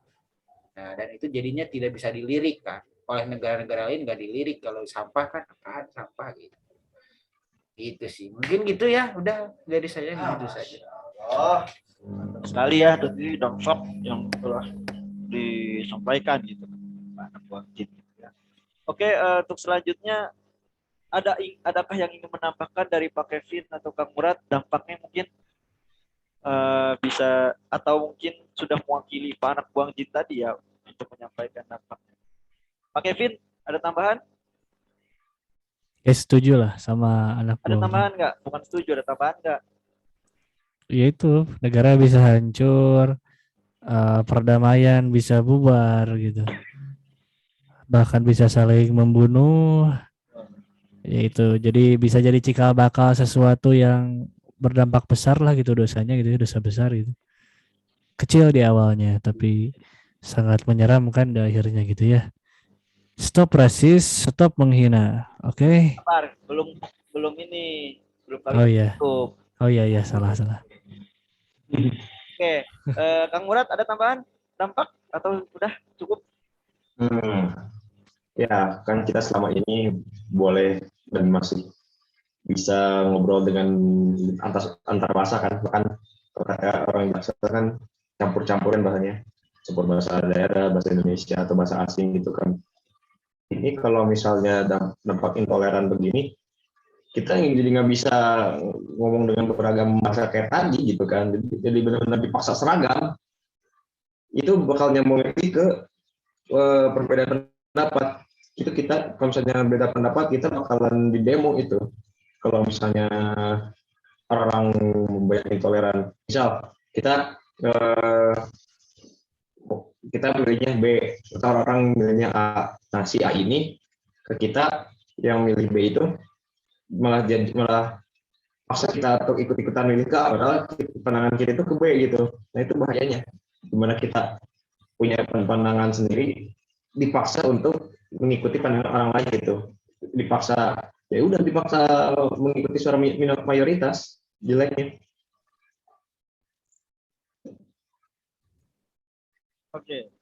Nah, dan itu jadinya tidak bisa dilirik kan. Oleh negara-negara lain nggak dilirik, kalau sampah kan apaan sampah gitu. Gitu sih. Mungkin gitu ya. Udah dari saya gitu saja.
Sekali ya tadi dampak yang telah disampaikan gitu anak buah jin gitu ya. Oke, untuk selanjutnya adakah yang ingin menambahkan dari Pak Kevin atau Kang Murad, dampaknya mungkin bisa, atau mungkin sudah mewakili Pak anak buang jin tadi ya untuk menyampaikan dampaknya. Pak Kevin, ada tambahan?
Setuju lah sama anak
Ada
buah.
tambahan nggak? Bukan setuju, ada tambahan nggak?
Ya itu, negara bisa hancur, perdamaian bisa bubar gitu. Bahkan bisa saling membunuh. Yaitu jadi bisa jadi cikal bakal sesuatu yang berdampak besar lah gitu, dosanya gitu, dosa besar gitu. Kecil di awalnya tapi sangat menyeramkan di akhirnya gitu ya. Stop rasis, stop menghina. Oke.
Sabar, belum ini, belum
Oh
kalimat
iya.
tutup.
Oh iya iya, salah.
Oke, Kang Murad ada tambahan dampak atau udah cukup?
Ya, kan kita selama ini boleh dan masih bisa ngobrol dengan antar bahasa kan, bahkan kata orang bahasa kan campur-campurin bahasanya, campur bahasa daerah, bahasa Indonesia atau bahasa asing gitu kan. Ini kalau misalnya dampak intoleran begini, kita jadi nggak bisa ngomong dengan beragam bahasa kayak tadi gitu kan, jadi benar-benar dipaksa seragam. Itu bakal nyambung lagi ke perbedaan pendapat. Itu kita kalau misalnya beda pendapat, kita bakalan di demo itu. Kalau misalnya orang banyak intoleran, misal kita milihnya B, atau orang milihnya A. Nah, si A ini ke kita yang milih B itu malah paksa kita untuk ikut-ikutan milih ke A, padahal pandangan kita itu ke B gitu. Nah, itu bahayanya. Gimana kita punya pandangan sendiri, dipaksa untuk mengikuti pandangan orang lain gitu. Dipaksa mengikuti suara mayoritas, jeleknya.
Oke,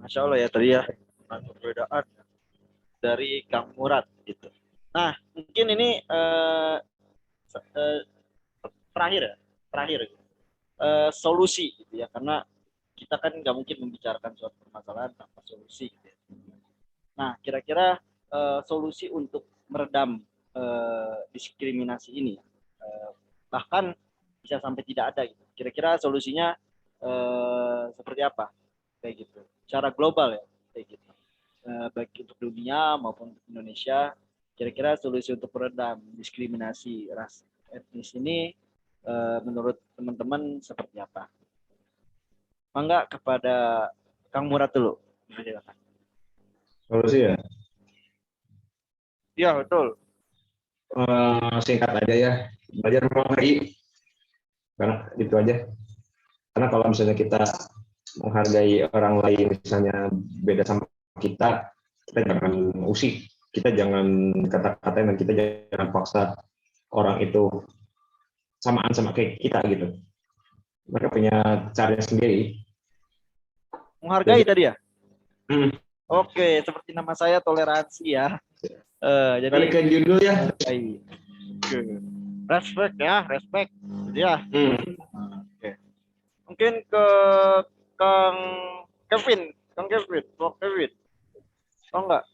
Masya Allah ya tadi ya, perbedaan dari Kang Murad gitu. Nah, mungkin ini terakhir solusi gitu ya, karena kita kan nggak mungkin membicarakan suatu permasalahan tanpa solusi gitu ya. Nah, kira-kira solusi untuk meredam diskriminasi ini, bahkan bisa sampai tidak ada gitu. Kira-kira solusinya seperti apa? Kayak gitu. Secara global ya, kayak gitu. Baik untuk dunia maupun untuk Indonesia, kira-kira solusi untuk meredam diskriminasi ras etnis ini menurut teman-teman seperti apa? Mangga kepada Kang Murad dulu. Silakan.
Solusi ya.
Iya, betul.
Singkat aja ya, belajar menghargai, karena itu aja. Karena kalau misalnya kita menghargai orang lain, misalnya beda sama kita jangan usik, kita jangan kata-katain, dan kita jangan paksa orang itu samaan sama kayak kita gitu. Mereka punya caranya sendiri.
Menghargai tadi ya?
Hmm.
Oke, seperti nama saya, toleransi ya. Jadi
Balik ke judul ya.
Respect ya, respect. Ya. Oke. Mungkin ke Kang Kevin. Bro Kevin. Oh enggak?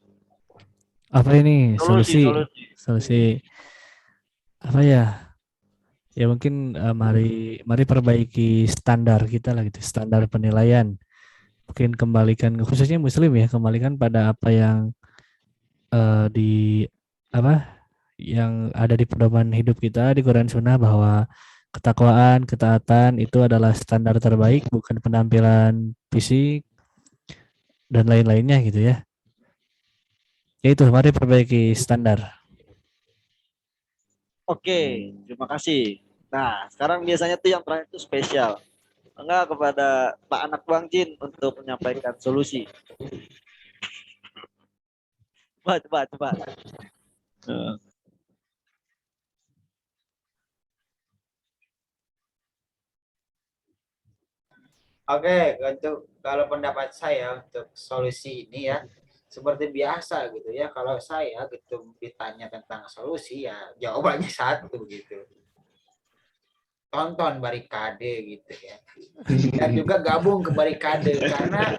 Apa ini solusi?
Solusi.
Solusi apa ya? Ya mungkin mari perbaiki standar kita lah gitu, standar penilaian. Mungkin kembalikan, khususnya Muslim ya, kembalikan pada apa yang di apa yang ada di pedoman hidup kita di Quran Sunnah, bahwa ketakwaan, ketaatan itu adalah standar terbaik, bukan penampilan fisik dan lain-lainnya gitu ya. Ya itu, mari perbaiki standar.
Oke, terima kasih. Nah, sekarang biasanya tuh yang terakhir itu spesial. Enggak, kepada Pak Anak Bang Jin untuk menyampaikan solusi. Coba.
Oke, untuk kalau pendapat saya untuk solusi ini ya, seperti biasa gitu ya. Kalau saya gitu ditanya tentang solusi ya jawabannya satu gitu. Tonton Barikade gitu ya. Dan juga gabung ke Barikade karena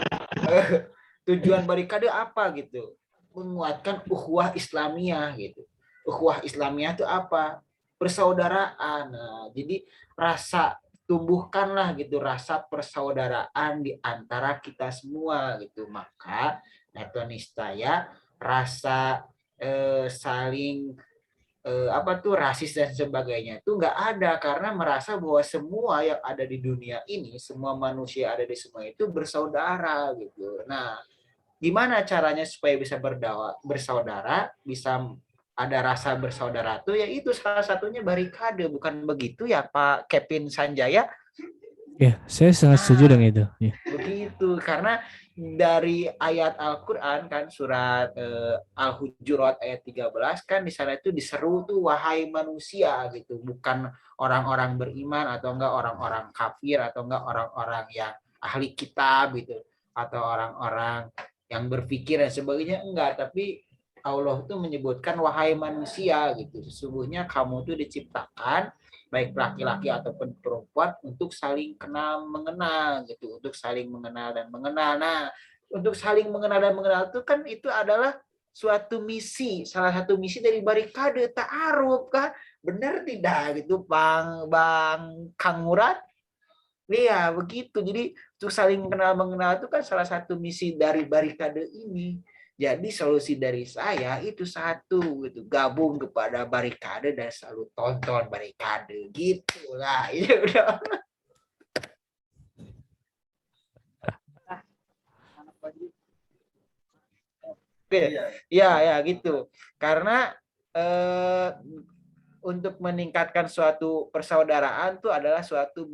tujuan Barikade apa gitu? Menguatkan ukhuwah Islamiyah gitu. Ukhuwah Islamiyah itu apa? Persaudaraan. Nah, jadi tumbuhkanlah gitu rasa persaudaraan di antara kita semua gitu. Maka netonistaya rasa saling apa tuh rasis dan sebagainya itu nggak ada, karena merasa bahwa semua yang ada di dunia ini, semua manusia ada di semua itu bersaudara gitu. Nah, gimana caranya supaya bisa bersaudara, bisa ada rasa bersaudara tuh, yaitu salah satunya barikade, bukan begitu ya Pak Kevin Sanjaya?
Ya, saya sangat setuju dengan itu. Ya.
Begitu, karena dari ayat Al-Qur'an kan surat Al-Hujurat ayat 13 kan di sana itu diseru tuh wahai manusia gitu, bukan orang-orang beriman atau enggak orang-orang kafir atau enggak orang-orang yang ahli kitab gitu atau orang-orang yang berpikir dan sebagainya, enggak, tapi Allah tuh menyebutkan wahai manusia gitu, sesungguhnya kamu tuh diciptakan baik laki-laki ataupun perempuan untuk saling kenal mengenal gitu, untuk saling mengenal dan mengenal. Nah, untuk saling mengenal dan mengenal itu kan itu adalah suatu misi, salah satu misi dari Barikade Ta'aruf kan, benar tidak gitu Bang Kang Murad? Iya begitu, jadi untuk saling mengenal itu kan salah satu misi dari Barikade ini. Jadi solusi dari saya itu satu gitu, gabung kepada Barikade dan selalu tonton Barikade gitulah. Ini udah. Oke, ya gitu. Karena untuk meningkatkan suatu persaudaraan itu adalah suatu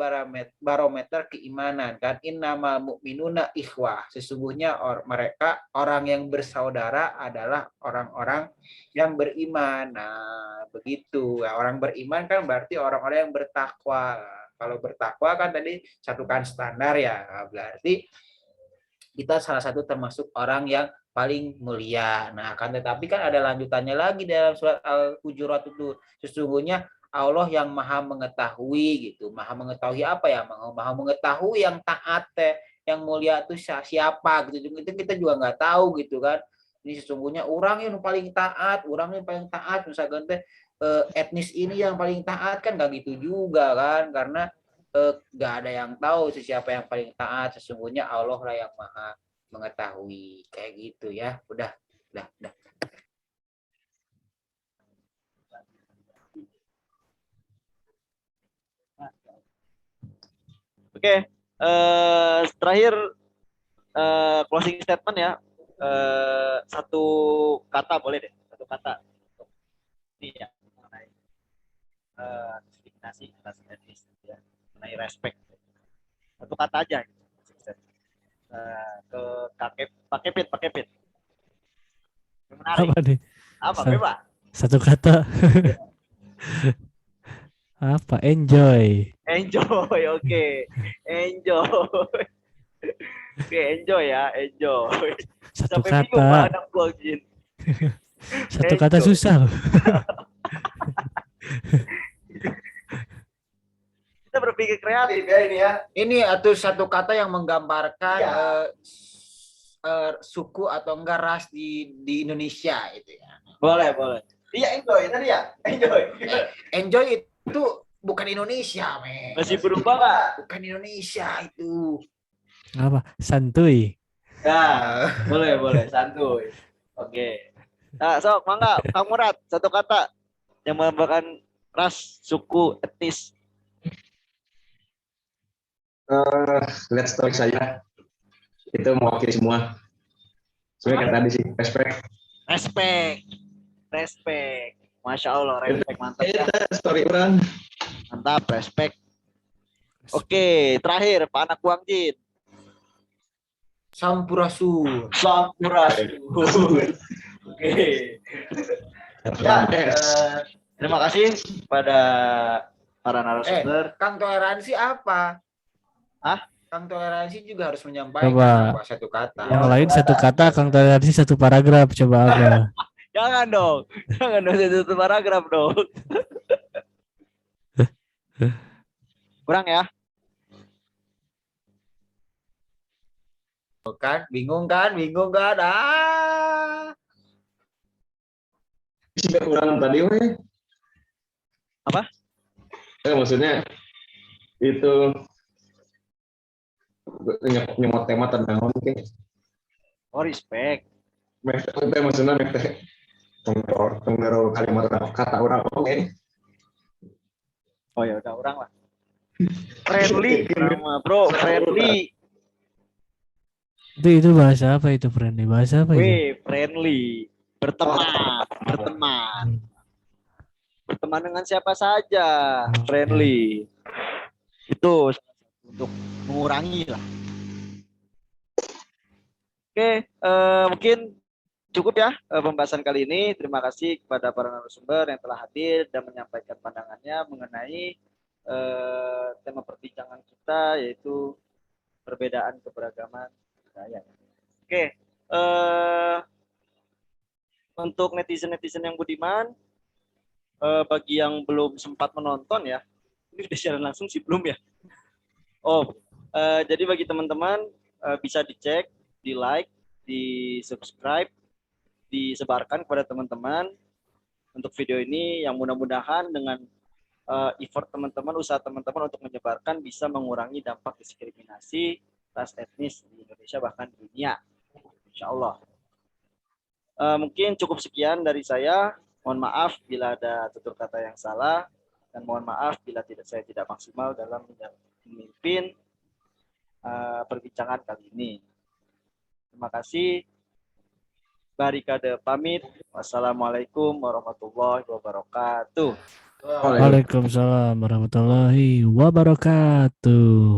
barometer keimanan kan, innamal mu'minuna ikhwah, sesungguhnya mereka orang yang bersaudara adalah orang-orang yang beriman. Nah begitu ya, orang beriman kan berarti orang-orang yang bertakwa. Kalau bertakwa kan tadi satukan standar ya, berarti kita salah satu termasuk orang yang paling mulia. Nah, akan tetapi kan ada lanjutannya lagi dalam surat Al-Hujurat itu. Sesungguhnya Allah yang maha mengetahui gitu. Maha mengetahui apa ya? Maha mengetahui yang taat, yang mulia itu siapa gitu. Itu kita juga nggak tahu gitu kan. Ini sesungguhnya orang yang paling taat, misalkan etnis ini yang paling taat kan nggak gitu juga kan, karena nggak ada yang tahu siapa yang paling taat. Sesungguhnya Allah lah yang maha mengetahui, kayak gitu ya. Udah.
Oke, terakhir closing statement ya. Satu kata boleh deh, satu kata. Ini ya, mengenai diskriminasi atas etnis, ya, mengenai respect. Satu kata aja. Ke Pak Kepit. Menarik.
Apa nih?
Apa, Beba?
Satu kata. Apa? Enjoy.
Enjoy, oke. Enjoy. Oke, enjoy ya, enjoy.
Satu
Sampai bingung Pak
kata.
anak gua, Jin.
Satu kata
Enjoy.
susah loh.
Kita berpikir kreatif ya ini ya.
Ini atau satu kata yang menggambarkan suku atau enggak ras di Indonesia itu ya.
Boleh. Iya, enjoy tadi ya. Enjoy.
Enjoy itu bukan Indonesia, men.
Masih berubah nggak?
Bukan Indonesia itu.
Apa? Santuy.
Ya, boleh, santuy. Oke. Nah, sok, mangga, Kang Murad, satu kata yang melambangkan ras, suku, etnis.
Lihat story saya itu mewakili semua. Sebenarnya kan tadi sih
Respect. Masya Allah, respect, mantap ya.
story orang.
Mantap, respect. Oke, terakhir Pak Anak Buang Jin.
Sampurasun.
Oke. Ya, terima kasih pada para narasumber.
Kang toleransi apa?
Hah?
Kang toleransi juga harus menyampaikan
Coba.
apa satu kata.
Yang lain satu kata, Kang toleransi satu paragraf. Coba apa?
Jangan dong satu paragraf dong. Kurang ya?
Bingung kan?
Sih kurang tadi weh.
Apa?
Maksudnya itu nyemot tema tentang mungkin.
Oh, respect.
Maksudnya tengger kalimat kata orang oke.
Oh ya udah orang lah. Friendly nama bro, friendly.
Itu bahasa apa itu, friendly? Bahasa apa itu?
Wih, friendly. Berteman. Berteman dengan siapa saja, friendly. Itu untuk mengurangi lah. Oke, mungkin cukup ya pembahasan kali ini. Terima kasih kepada para narasumber yang telah hadir dan menyampaikan pandangannya mengenai tema perbincangan kita, yaitu perbedaan keberagaman budaya. Oke, untuk netizen yang budiman, bagi yang belum sempat menonton ya, ini udah siaran langsung sih belum ya? Oh, jadi bagi teman-teman bisa dicek, di like, di subscribe, disebarkan kepada teman-teman untuk video ini, yang mudah-mudahan dengan effort teman-teman, usaha teman-teman untuk menyebarkan bisa mengurangi dampak diskriminasi ras etnis di Indonesia bahkan di dunia, insya Allah. Mungkin cukup sekian dari saya. Mohon maaf bila ada tutur kata yang salah, dan mohon maaf bila saya tidak maksimal dalam memimpin perbincangan kali ini. Terima kasih. Barikade pamit. Wassalamualaikum warahmatullahi wabarakatuh.
Waalaikumsalam warahmatullahi wabarakatuh.